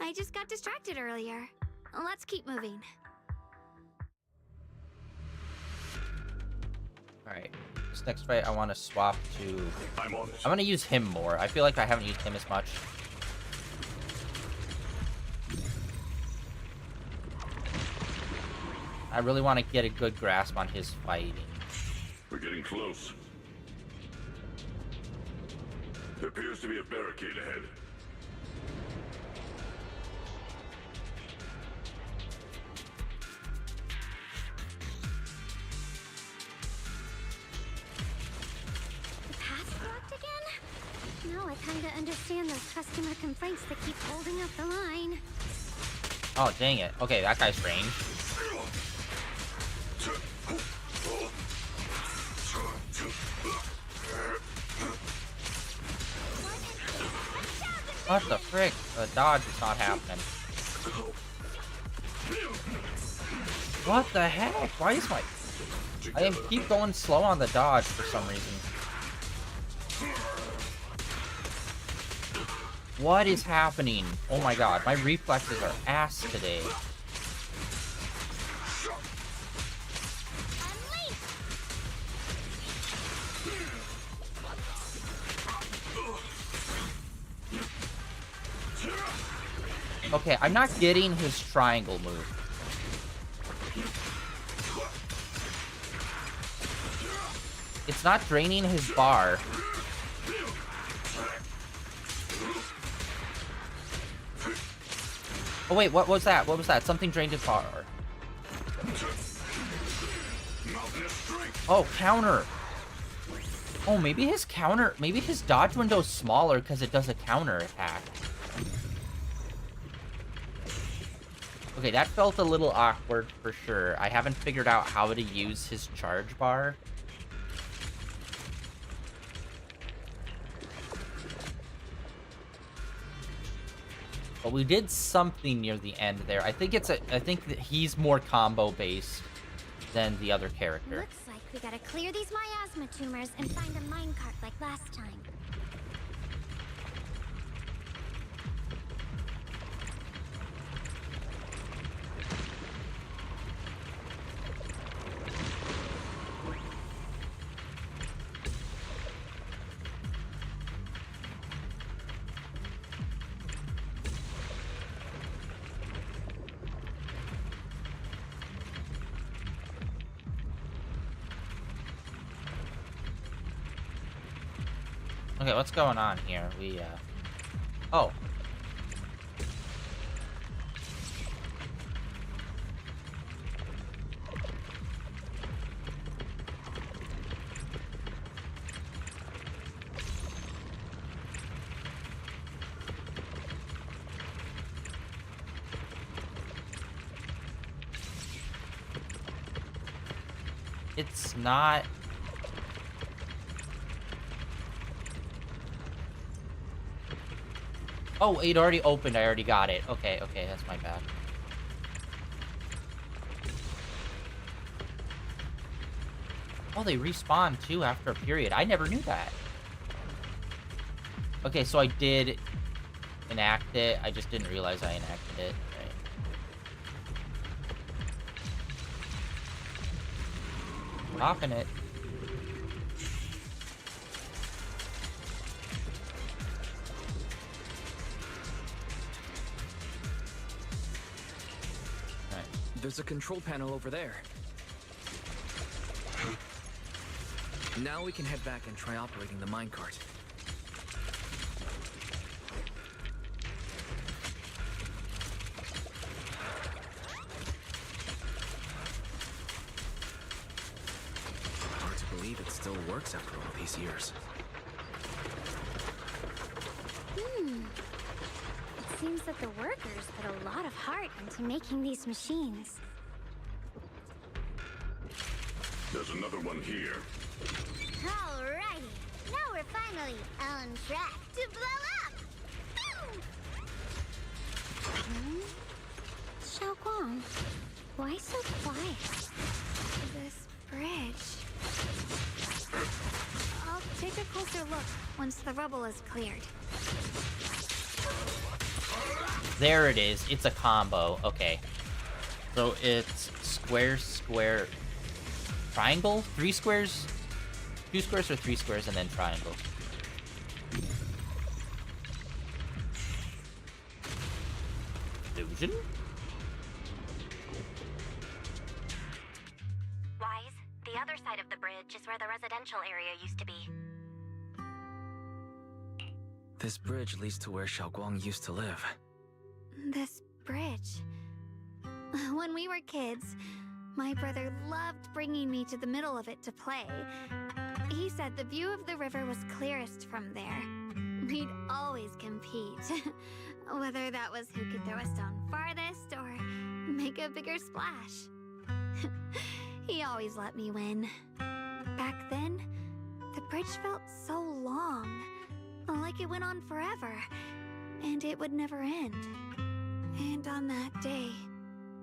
I just got distracted earlier. Let's keep moving. Alright. This next fight I want to swap to... I'm on it. I want to use him more. I feel like I haven't used him as much. I really want to get a good grasp on his fighting. We're getting close. There appears to be a barricade ahead. The path's blocked again? No, I kinda understand those customer complaints that keep holding up the line. Oh, dang it. Okay, that guy's strange. What the frick? The dodge is not happening. What the heck? Why is my... I keep going slow on the dodge for some reason. What is happening? Oh my god, my reflexes are ass today. Okay, I'm not getting his triangle move. It's not draining his bar. Oh wait, what was that? What was that? Something drained his bar. Oh, counter. Oh, maybe his counter... Maybe his dodge window's smaller because it does a counter attack. Okay, that felt a little awkward for sure. I haven't figured out how to use his charge bar. But we did something near the end there. I think I think that he's more combo based than the other character. Looks like we gotta clear these miasma tumors and find a minecart like last time. Okay, what's going on here? We Oh. It's not... Oh, it already opened. I already got it. Okay, okay, that's my bad. Oh, they respawn too after a period. I never knew that. Okay, so I did enact it. I just didn't realize I enacted it. Right. Popping it. There's a control panel over there. Now we can head back and try operating the minecart. Hard to believe it still works after all these years. It seems that the workers put a lot of heart into making these machines. There's another one here. Alrighty, now we're finally on track to blow up! Boom! Xiaoguang, why so quiet? This bridge. I'll take a closer look once the rubble is cleared. There it is. It's a combo. Okay. So it's square, square, triangle? 3 squares? 2 squares or 3 squares and then triangle. Illusion? Wise, the other side of the bridge is where the residential area used to be. This bridge leads to where Xiaoguang used to live. This bridge. When we were kids, my brother loved bringing me to the middle of it to play. He said the view of the river was clearest from there. We'd always compete. Whether that was who could throw a stone farthest or make a bigger splash. He always let me win. Back then, the bridge felt so long. Like it went on forever. And it would never end. And on that day,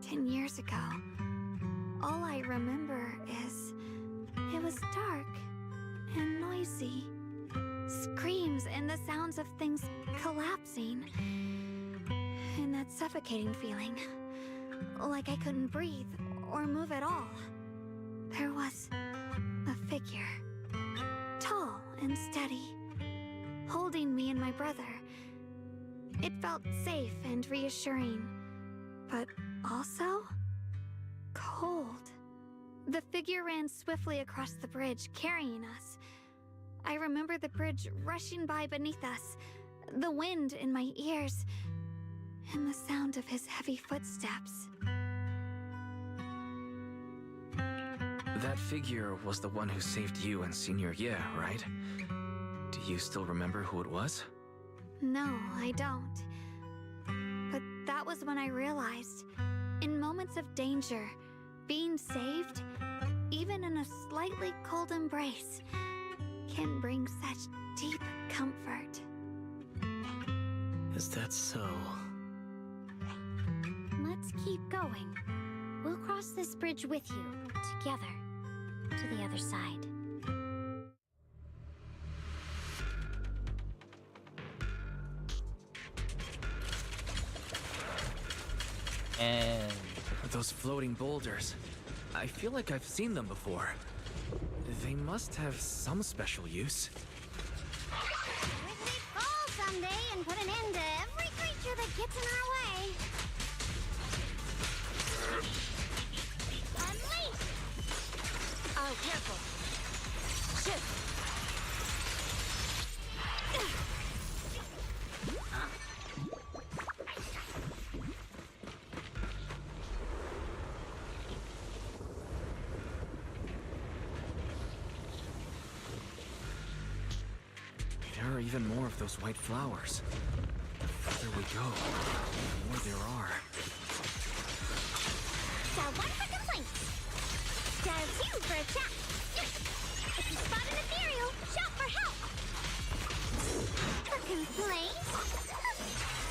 10 years ago, all I remember is it was dark and noisy. Screams and the sounds of things collapsing. And that suffocating feeling. Like I couldn't breathe or move at all. There was a figure. Tall and steady. Holding me and my brother. It felt safe and reassuring, but also cold. The figure ran swiftly across the bridge, carrying us. I remember the bridge rushing by beneath us, the wind in my ears, and the sound of his heavy footsteps. That figure was the one who saved you and Senior Ye, right? Do you still remember who it was? No, I don't. But that was when I realized, in moments of danger, being saved, even in a slightly cold embrace, can bring such deep comfort. Is that so? Let's keep going. We'll cross this bridge with you, together, to the other side. And those floating boulders. I feel like I've seen them before. They must have some special use. Wish we'd fall someday and put an end to every creature that gets in our way. Unleash! Oh, careful. Shift. There are even more of those white flowers. The further we go, the more there are. Dial 1 for complaints. Dial 2 for a chat. If you spot an Ethereal, shout for help. A complaint?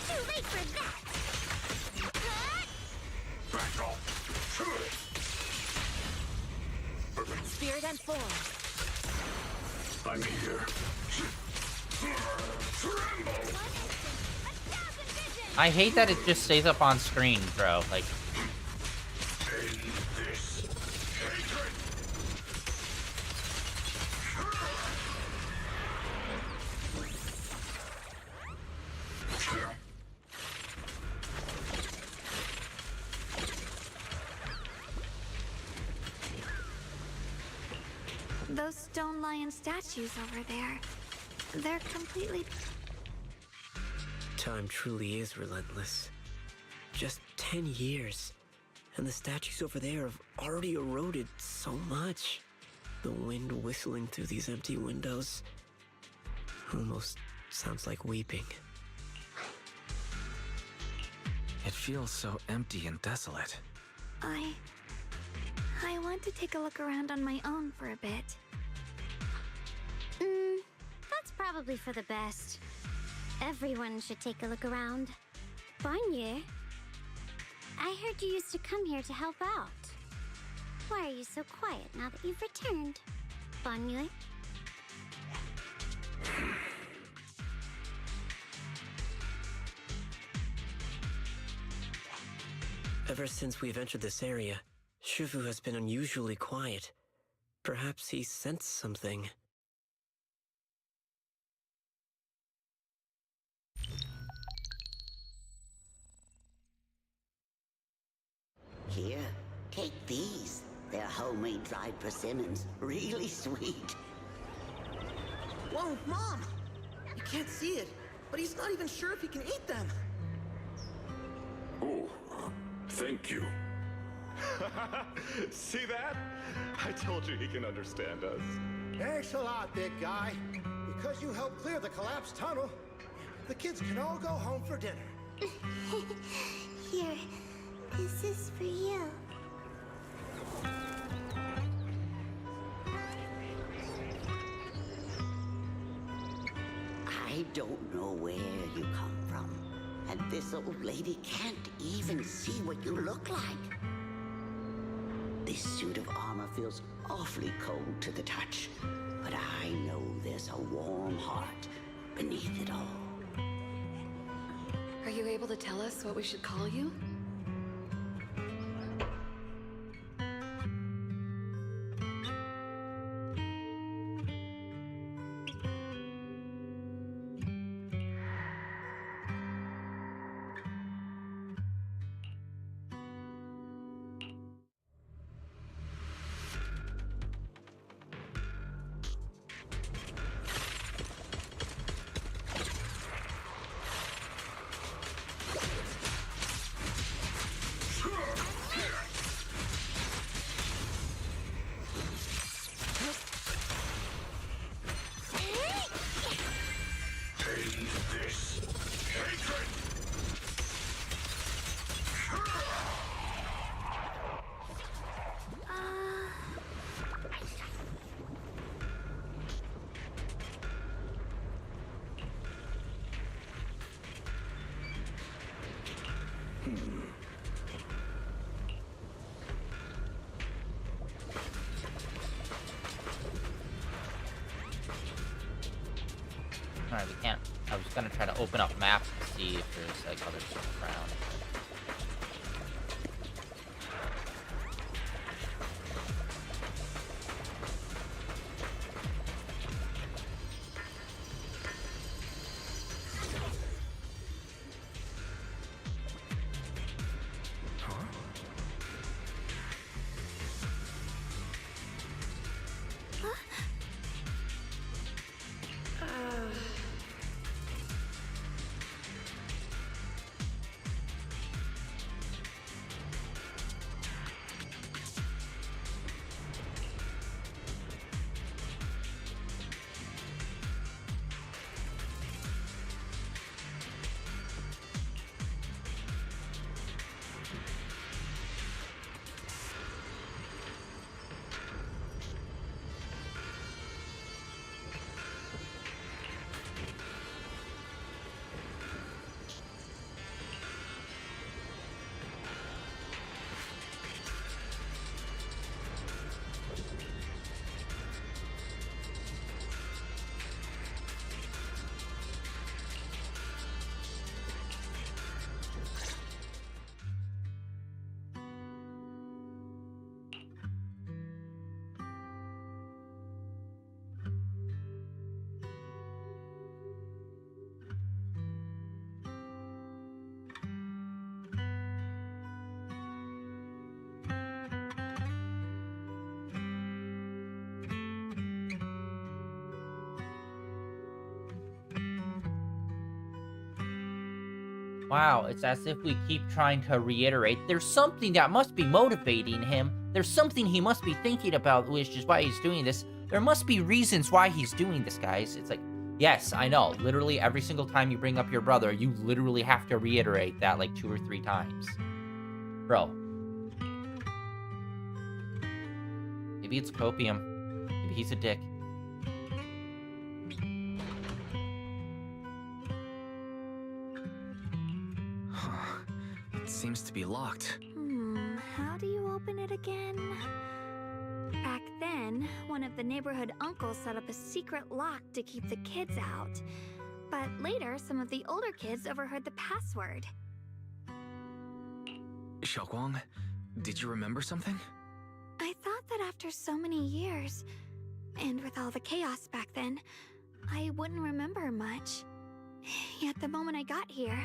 Too late for that. Back off! Spirit and form. I'm here. Tremble! I hate that it just stays up on screen, bro. Like, End this hatred! Those stone lion statues over there, they're completely... Time truly is relentless. Just 10 years, and the statues over there have already eroded so much. The wind whistling through these empty windows almost sounds like weeping. It feels so empty and desolate. I want to take a look around on my own for a bit. That's probably for the best. Everyone should take a look around. Bonnier, I heard you used to come here to help out. Why are you so quiet now that you've returned? Bonnier? Ever since we've entered this area, Shifu has been unusually quiet. Perhaps he sensed something. Here, take these. They're homemade dried persimmons. Really sweet. Whoa, Mom! You can't see it, but he's not even sure if he can eat them. Oh, thank you. See that? I told you he can understand us. Thanks a lot, big guy. Because you helped clear the collapsed tunnel, the kids can all go home for dinner. Here, this is for you. I don't know where you come from, and this old lady can't even see what you look like. This suit of armor feels awfully cold to the touch, but I know there's a warm heart beneath it all. Are you able to tell us what we should call you? Alright, we can't. I was gonna try to open up maps to see if there's like other stuff around. Wow, it's as if we keep trying to reiterate. There's something that must be motivating him. There's something he must be thinking about, which is why he's doing this. There must be reasons why he's doing this, guys. It's like, yes, I know. Literally every single time you bring up your brother, you literally have to reiterate that like 2 or 3 times. Bro. Maybe it's copium. Maybe he's a dick. It seems to be locked. How do you open it again? Back then, one of the neighborhood uncles set up a secret lock to keep the kids out. But later, some of the older kids overheard the password. Xiaoguang, did you remember something? I thought that after so many years, and with all the chaos back then, I wouldn't remember much. Yet the moment I got here,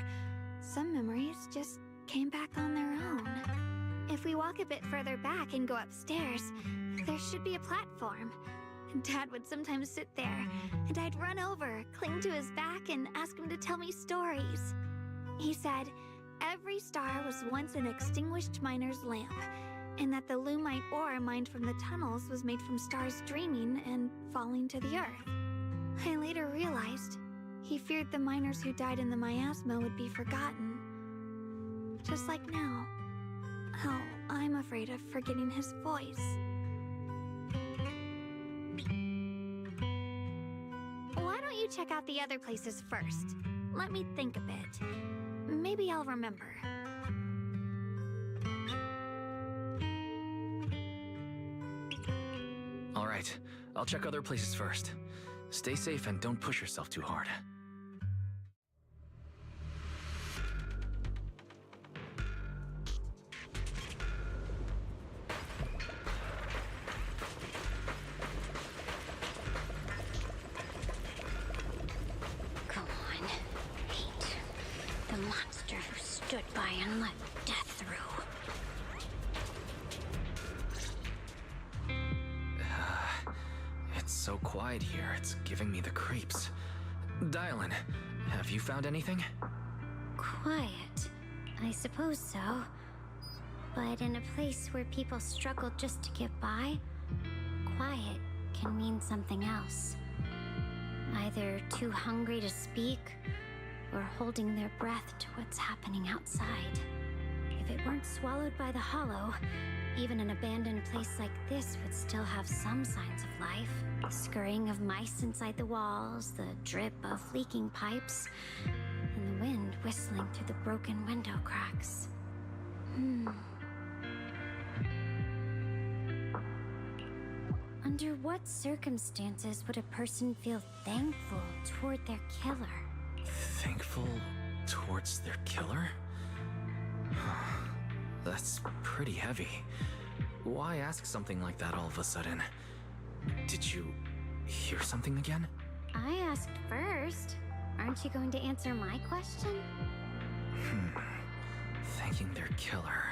some memories just came back on their own. If we walk a bit further back and go upstairs, there should be a platform. Dad would sometimes sit there, and I'd run over, cling to his back, and ask him to tell me stories. He said every star was once an extinguished miner's lamp, and that the lumite ore mined from the tunnels was made from stars dreaming and falling to the earth. I later realized he feared the miners who died in the miasma would be forgotten. Just like now. Oh, I'm afraid of forgetting his voice. Why don't you check out the other places first? Let me think a bit. Maybe I'll remember. All right, I'll check other places first. Stay safe and don't push yourself too hard. Go on. Hate. The monster who stood by and let death through. It's so quiet here, it's giving me the creeps. Dylan, have you found anything? Quiet. I suppose so. But in a place where people struggle just to get by, quiet can mean something else. Either too hungry to speak, or holding their breath to what's happening outside. If it weren't swallowed by the hollow, even an abandoned place like this would still have some signs of life. The scurrying of mice inside the walls, the drip of leaking pipes, and the wind whistling through the broken window cracks. Under what circumstances would a person feel thankful toward their killer? Thankful towards their killer? That's pretty heavy. Why ask something like that all of a sudden? Did you hear something again? I asked first. Aren't you going to answer my question? Thanking their killer.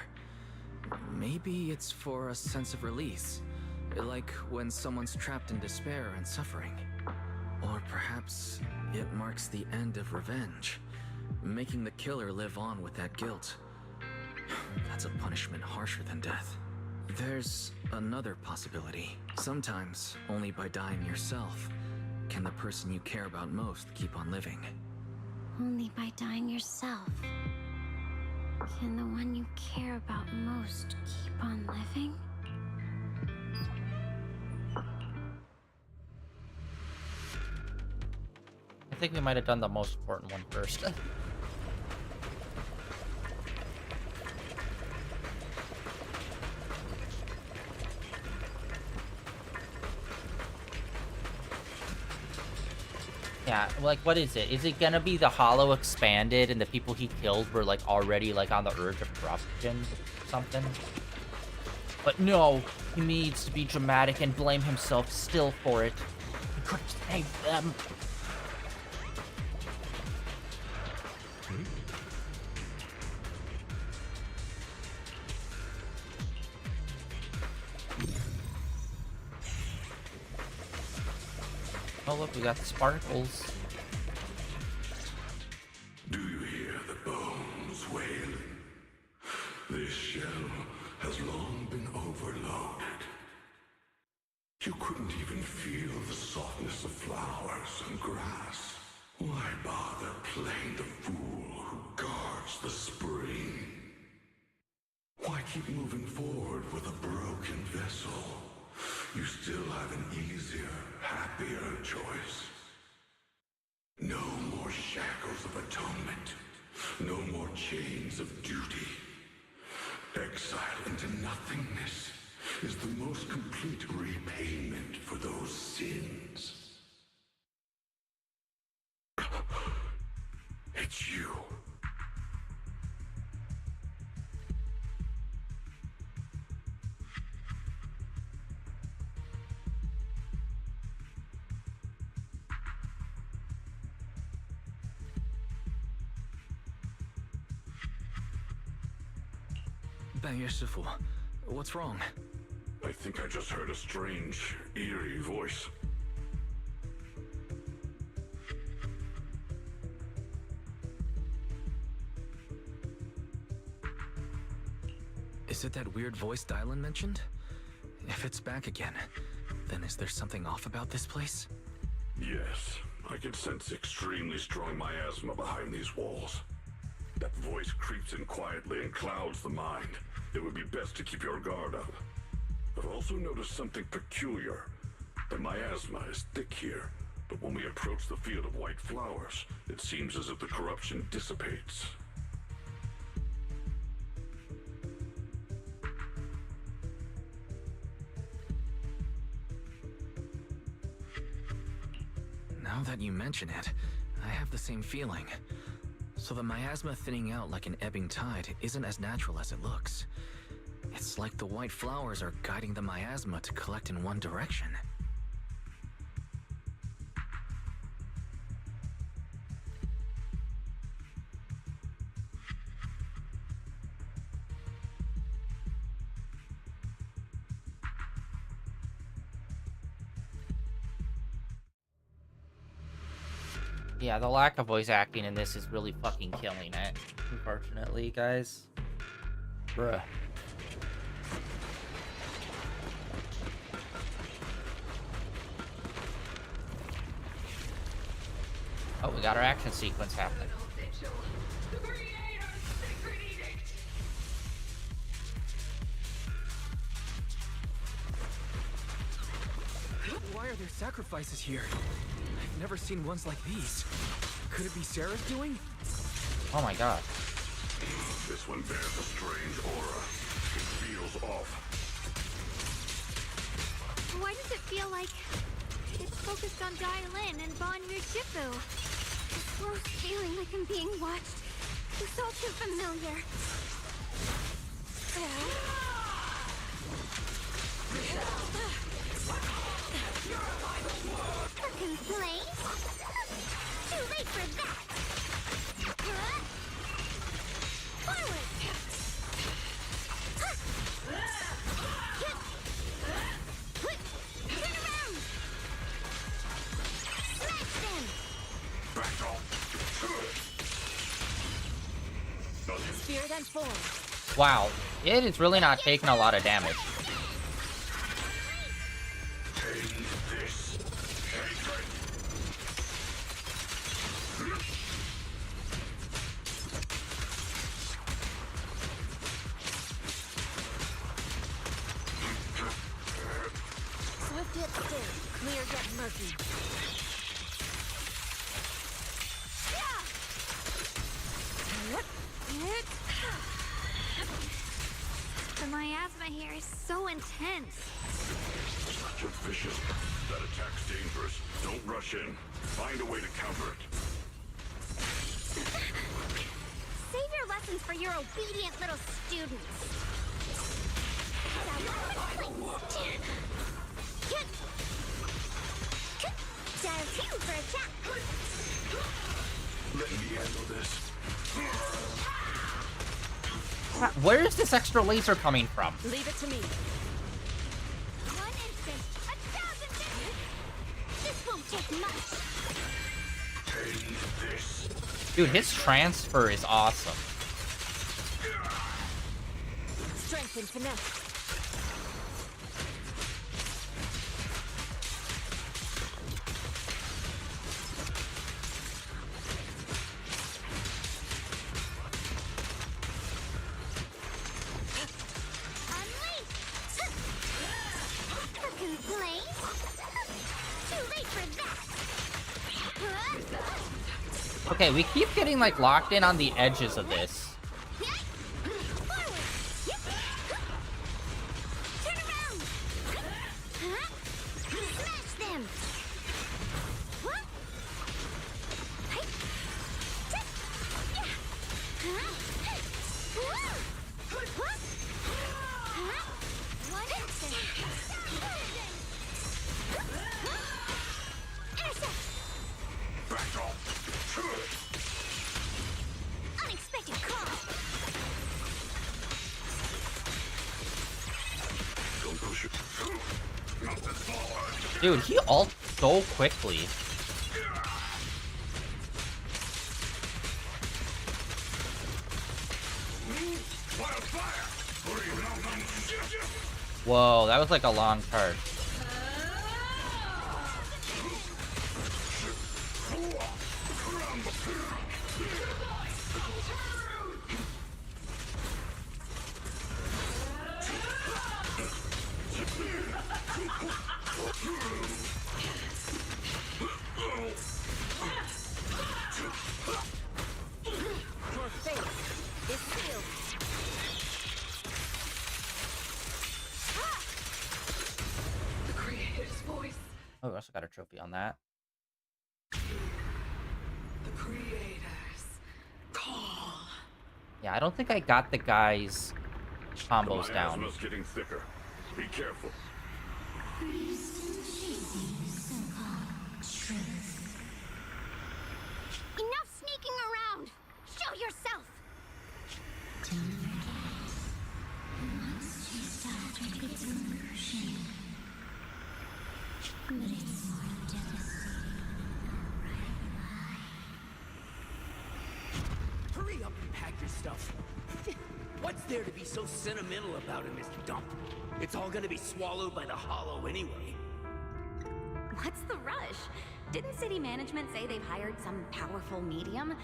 Maybe it's for a sense of release. Like when someone's trapped in despair and suffering. Or perhaps it marks the end of revenge, making the killer live on with that guilt. That's a punishment harsher than death. There's another possibility. Sometimes, only by dying yourself, can the person you care about most keep on living. Only by dying yourself can the one you care about most keep on living? I think we might have done the most important one first. Yeah, like, what is it? Is it gonna be the Hollow expanded and the people he killed were, like, already, like, on the urge of corruption or something? But no, he needs to be dramatic and blame himself still for it. He could have saved them. Oh look, we got the sparkles. Do you hear the bones You couldn't even feel the softness of flowers and grass. Why bother playing the fool who guards the spring? Why keep moving forward with a broken vessel? You still have an easier, happier choice. No more shackles of atonement. No more chains of duty. Exile into nothingness is the most complete repayment for those sins. It's you. Bangye Shifu, what's wrong? I think I just heard a strange, eerie voice. Is it that weird voice Dylan mentioned? If it's back again, then is there something off about this place? Yes, I can sense extremely strong miasma behind these walls. That voice creeps in quietly and clouds the mind. It would be best to keep your guard up. I've also noticed something peculiar. The miasma is thick here, but when we approach the field of white flowers, it seems as if the corruption dissipates. Now that you mention it, I have the same feeling. So the miasma thinning out like an ebbing tide isn't as natural as it looks. It's like the white flowers are guiding the miasma to collect in one direction. Yeah, the lack of voice acting in this is really fucking killing it, unfortunately, guys. Bruh. Oh, we got our action sequence happening. Why are there sacrifices here? I've never seen ones like these. Could it be Sarah's doing? Oh my god. This one bears a strange aura. It feels off. Why does it feel like it's focused on Dylan and Bangye Shifu? This gross feeling like I'm being watched. It's all too familiar. A complaint? Too late for that! Forward! Turn around! Smash them! Back off! Spear them forward. Wow, it is really not taking a lot of damage. Swift yet still, clear yet murky. The miasma here is so intense. Such a vicious... That attack's dangerous. Don't rush in. Find a way to counter it. Save your lessons for your obedient little students. Dial 2 for a chat. Let me handle this. Where is this extra laser coming from? Leave it to me. 1 instant, 1,000 days. This won't take much. Take this. Dude, his transfer is awesome. Strength and finesse. Okay, we keep getting like locked in on the edges of this. Dude, he ults so quickly. Whoa, that was like a long charge. Oh, we also got a trophy on that. The creators call. Yeah, I don't think I got the guy's combos down. Asthma's getting thicker. Be careful. Enough sneaking around! Show yourself! Hurry up and pack your stuff. What's there to be so sentimental about in this dump? It's all gonna be swallowed by the hollow anyway. What's the rush? Didn't city management say they've hired some powerful medium?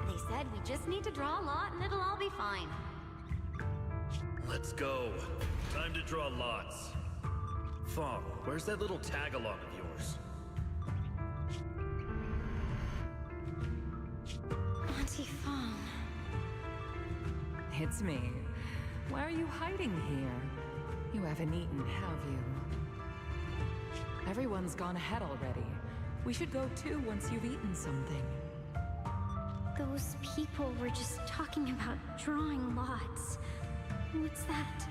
They said we just need to draw a lot and it'll all be fine. Let's go. Time to draw lots. Fong, where's that little tag-along of yours? Auntie Fong. It's me. Why are you hiding here? You haven't eaten, have you? Everyone's gone ahead already. We should go too once you've eaten something. Those people were just talking about drawing lots. What's that?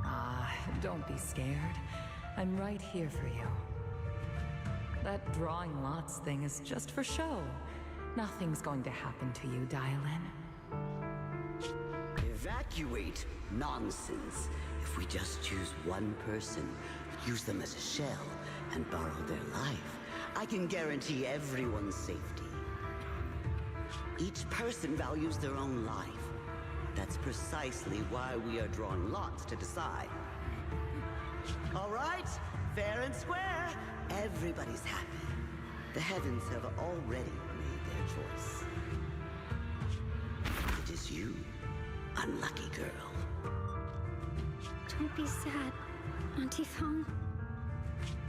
Ah, don't be scared. I'm right here for you. That drawing lots thing is just for show. Nothing's going to happen to you, Dial-In. Evacuate? Nonsense. If we just choose one person, use them as a shell, and borrow their life, I can guarantee everyone's safety. Each person values their own life. That's precisely why we are drawing lots to decide. All right, fair and square. Everybody's happy. The heavens have already made their choice. It is you, unlucky girl. Don't be sad, Auntie Fong.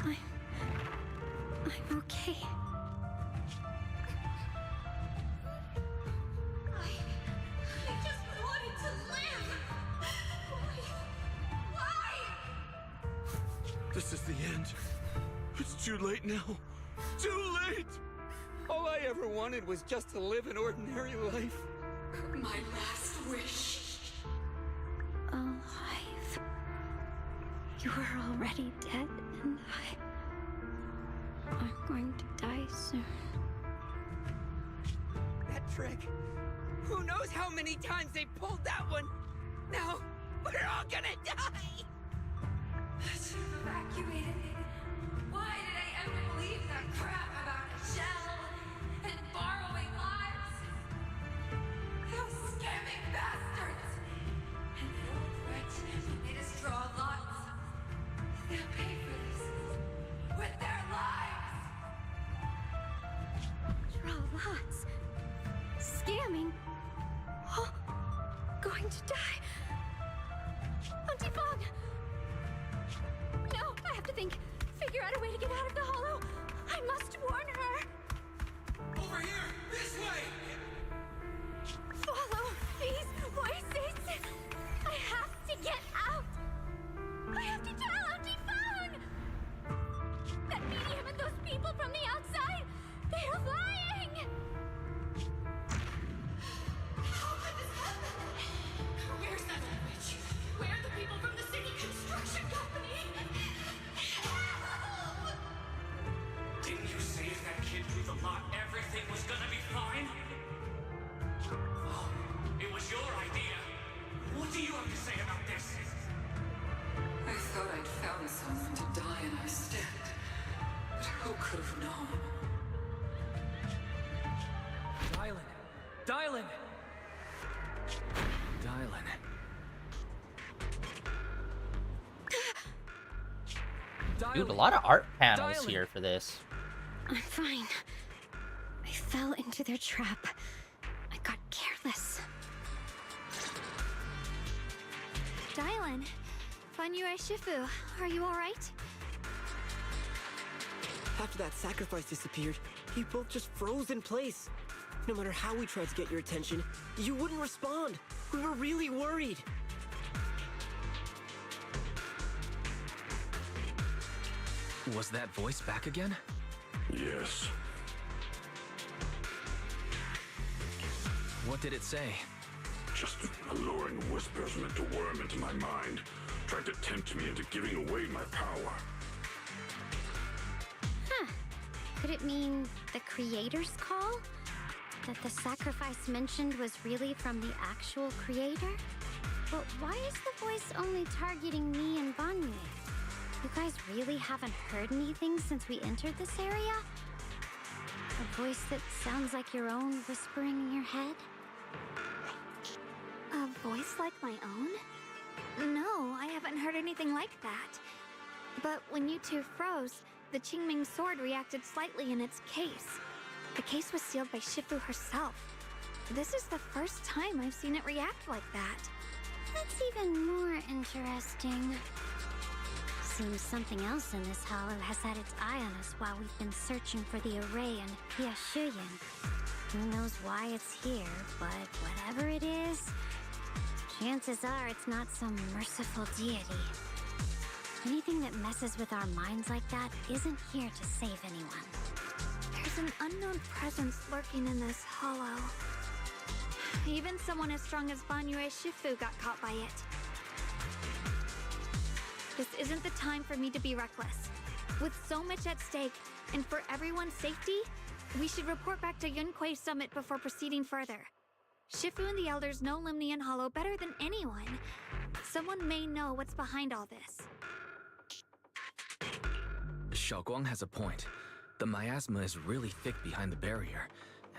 I'm okay. I just wanted to live! Why? This is the end. It's too late now. Too late! All I ever wanted was just to live an ordinary life. My last wish. Alive. You were already dead, and I'm going to die soon. That trick. Who knows how many times they pulled that one? Now, we're all gonna die! Evacuated me. Why did I ever believe that crap about a shell and borrowing lives? Those scamming bastards! And the old wretch who made us draw lots. They'll pay for this with their lives! Draw lots. Scamming. Oh, going to die. Auntie Fong! No, I have to think. Figure out a way to get out of the hollow. I must warn her. Over here! Dylan! Dylan. Dude, a lot of art panels Dylan. here for this. I'm fine. I fell into their trap. I got careless. Dylan, Fanue Shifu, are you alright? After that sacrifice disappeared, you both just froze in place. No matter how we tried to get your attention, you wouldn't respond. We were really worried. Was that voice back again? Yes. What did it say? Just alluring whispers meant to worm into my mind, tried to tempt me into giving away my power. Huh. Could it mean the creator's call? That the sacrifice mentioned was really from the actual creator? But why is the voice only targeting me and Banyu? You guys really haven't heard anything since we entered this area? A voice that sounds like your own whispering in your head? A voice like my own? No, I haven't heard anything like that. But when you two froze, the Qingming sword reacted slightly in its case. The case was sealed by Shifu herself. This is the first time I've seen it react like that. That's even more interesting. Seems something else in this hollow has had its eye on us while we've been searching for the array in Piashuyan. Who knows why it's here, but whatever it is, chances are it's not some merciful deity. Anything that messes with our minds like that isn't here to save anyone. There's an unknown presence lurking in this hollow. Even someone as strong as Banyu Shifu got caught by it. This isn't the time for me to be reckless. With so much at stake, and for everyone's safety, we should report back to Yunquei Summit before proceeding further. Shifu and the Elders know Limnian Hollow better than anyone. Someone may know what's behind all this. Xiaoguang has a point. The miasma is really thick behind the barrier,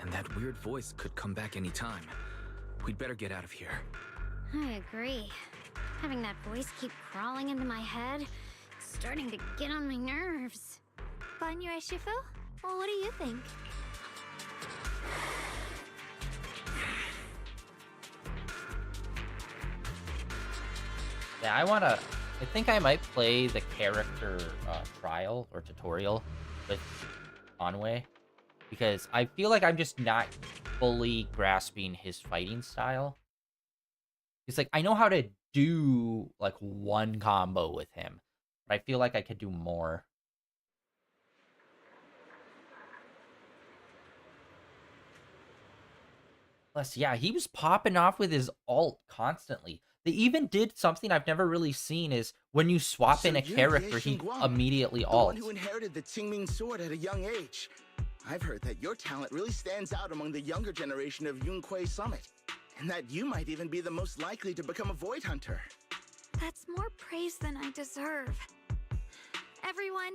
and that weird voice could come back any time. We'd better get out of here. I agree. Having that voice keep crawling into my head, it's starting to get on my nerves. Banyu Shifu? Well, what do you think? Yeah, I think I might play the character trial or tutorial with Conway, because I feel like I'm just not fully grasping his fighting style. It's like, I know how to do like one combo with him, but I feel like I could do more. Plus, yeah, he was popping off with his ult constantly. They even did something I've never really seen, is when you swap in a character, he immediately the one ults. who inherited the Qingming sword at a young age. I've heard that your talent really stands out among the younger generation of Yunquei Summit, and that you might even be the most likely to become a Void Hunter. That's more praise than I deserve. Everyone,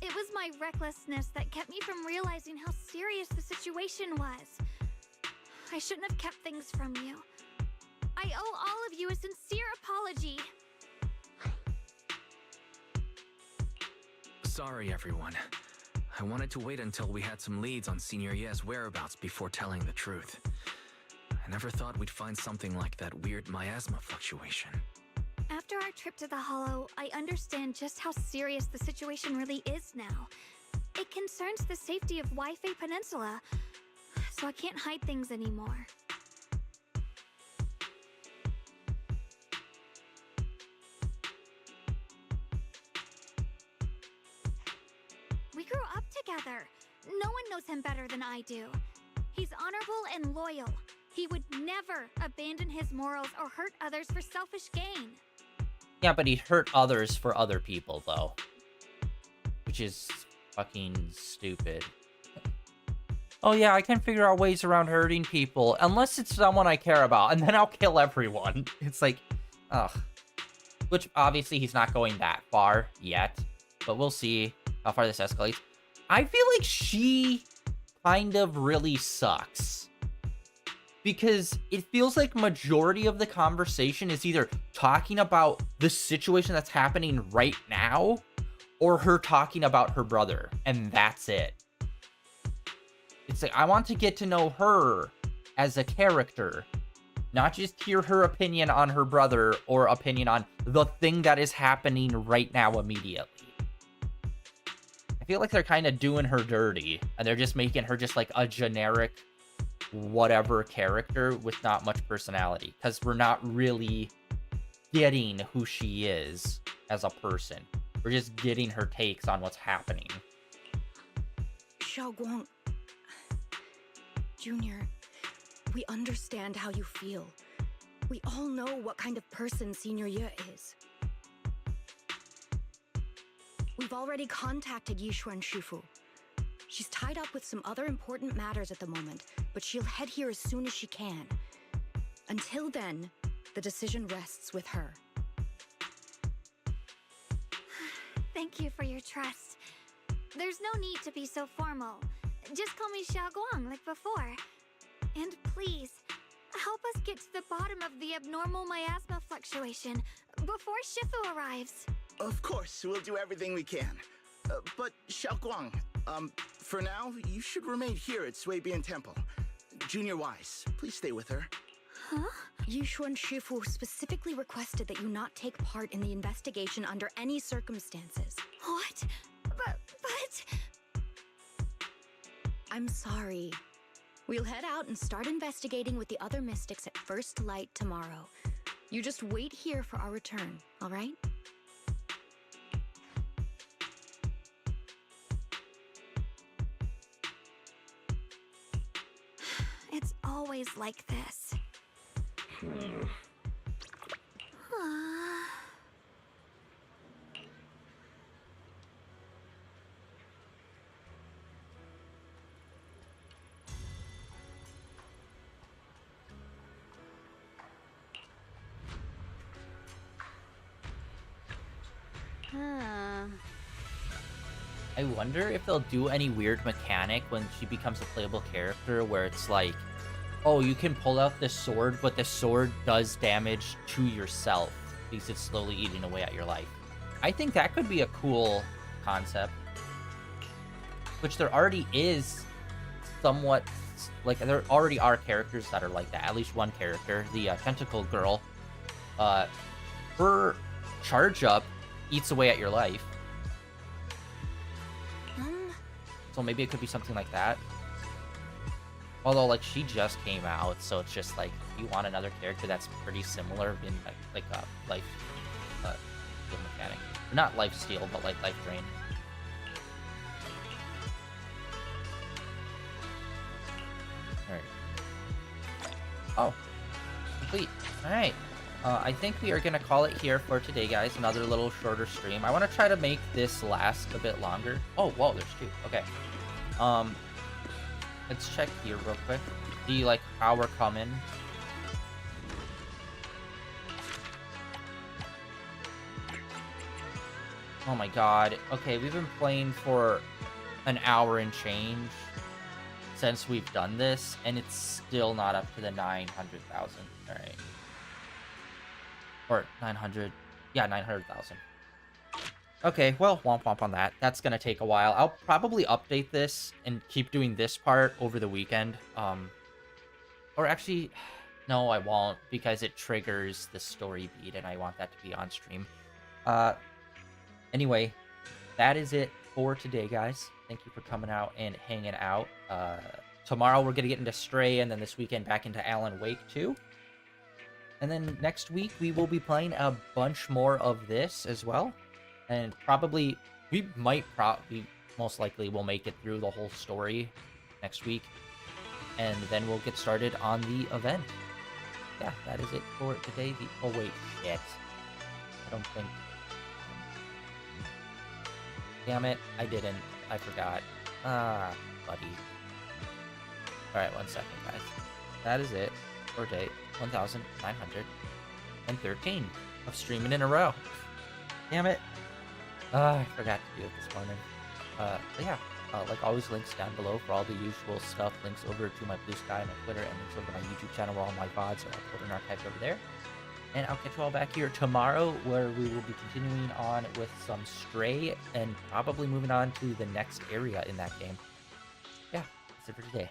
it was my recklessness that kept me from realizing how serious the situation was. I shouldn't have kept things from you. I owe all of you a sincere apology. Sorry, everyone. I wanted to wait until we had some leads on Senior Ye's whereabouts before telling the truth. I never thought we'd find something like that weird miasma fluctuation. After our trip to the Hollow, I understand just how serious the situation really is now. It concerns the safety of Waifei Peninsula, so I can't hide things anymore. We grew up together. No one knows him better than I do. He's honorable and loyal. He would never abandon his morals or hurt others for selfish gain. Yeah, but he hurt others for other people, though. Which is fucking stupid. Oh yeah, I can figure out ways around hurting people, unless it's someone I care about, and then I'll kill everyone. It's like, ugh. Which, obviously, he's not going that far yet, but we'll see how far this escalates. I feel like she kind of really sucks. because it feels like majority of the conversation is either talking about the situation that's happening right now or her talking about her brother, and that's it. It's like, I want to get to know her as a character, not just hear her opinion on her brother or opinion on the thing that is happening right now immediately. I feel like they're kind of doing her dirty, and they're just making her just like a generic whatever character with not much personality, because we're not really getting who she is as a person. We're just getting her takes on what's happening. Xiaoguang, Junior, we understand how you feel. We all know what kind of person Senior Ye is. We've already contacted Yishuan Shifu. She's tied up with some other important matters at the moment, but she'll head here as soon as she can. Until then, the decision rests with her. Thank you for your trust. There's no need to be so formal. Just call me Xiaoguang like before. And please, help us get to the bottom of the abnormal miasma fluctuation before Shifu arrives. Of course, we'll do everything we can. But Xiaoguang, for now, you should remain here at Suibian Temple. Junior Wise, please stay with her. Huh? Yishuan Shifu specifically requested that you not take part in the investigation under any circumstances. What? But... I'm sorry. We'll head out and start investigating with the other mystics at first light tomorrow. You just wait here for our return, all right? It's always like this. I wonder if they'll do any weird mechanic when she becomes a playable character where it's like, oh, you can pull out the sword, but the sword does damage to yourself because it's slowly eating away at your life. I think that could be a cool concept. Which there already is somewhat, like, there already are characters that are like that. At least one character, the tentacle girl. Her charge up eats away at your life. So maybe it could be something like that. Although, like, she just came out, so it's just like, you want another character that's pretty similar in like a life steal mechanic. Not life steal, but like life drain. Alright. Oh. Complete. Alright. I think we are going to call it here for today, guys. Another little shorter stream. I want to try to make this last a bit longer. Oh, whoa, there's two. Okay. Let's check here real quick. See, like, how we're coming. Oh my god. Okay, we've been playing for an hour and change since we've done this, and it's still not up to the 900,000. Alright. Or 900. Yeah, 900,000. Okay, well, womp womp on that. That's gonna take a while. I'll probably update this and keep doing this part over the weekend. Or actually, no, I won't, because it triggers the story beat, and I want that to be on stream. Anyway, that is it for today, guys. Thank you for coming out and hanging out. Tomorrow we're gonna get into Stray, and then this weekend back into Alan Wake 2. And then next week we will be playing a bunch more of this as well. And probably, we most likely will make it through the whole story next week. And then we'll get started on the event. Yeah, that is it for today. Oh wait, shit. I don't think... Damn it, I didn't. I forgot. Ah, buddy. Alright, 1 second, guys. That is it for day 1913 of streaming in a row. Damn it. I forgot to do it this morning. But yeah, Like always, links down below for all the usual stuff. Links over to my Blue Sky, my Twitter, and links over to my YouTube channel where all my VODs are uploaded and archived over there. And I'll catch you all back here tomorrow, where we will be continuing on with some Stray and probably moving on to the next area in that game. Yeah, that's it for today.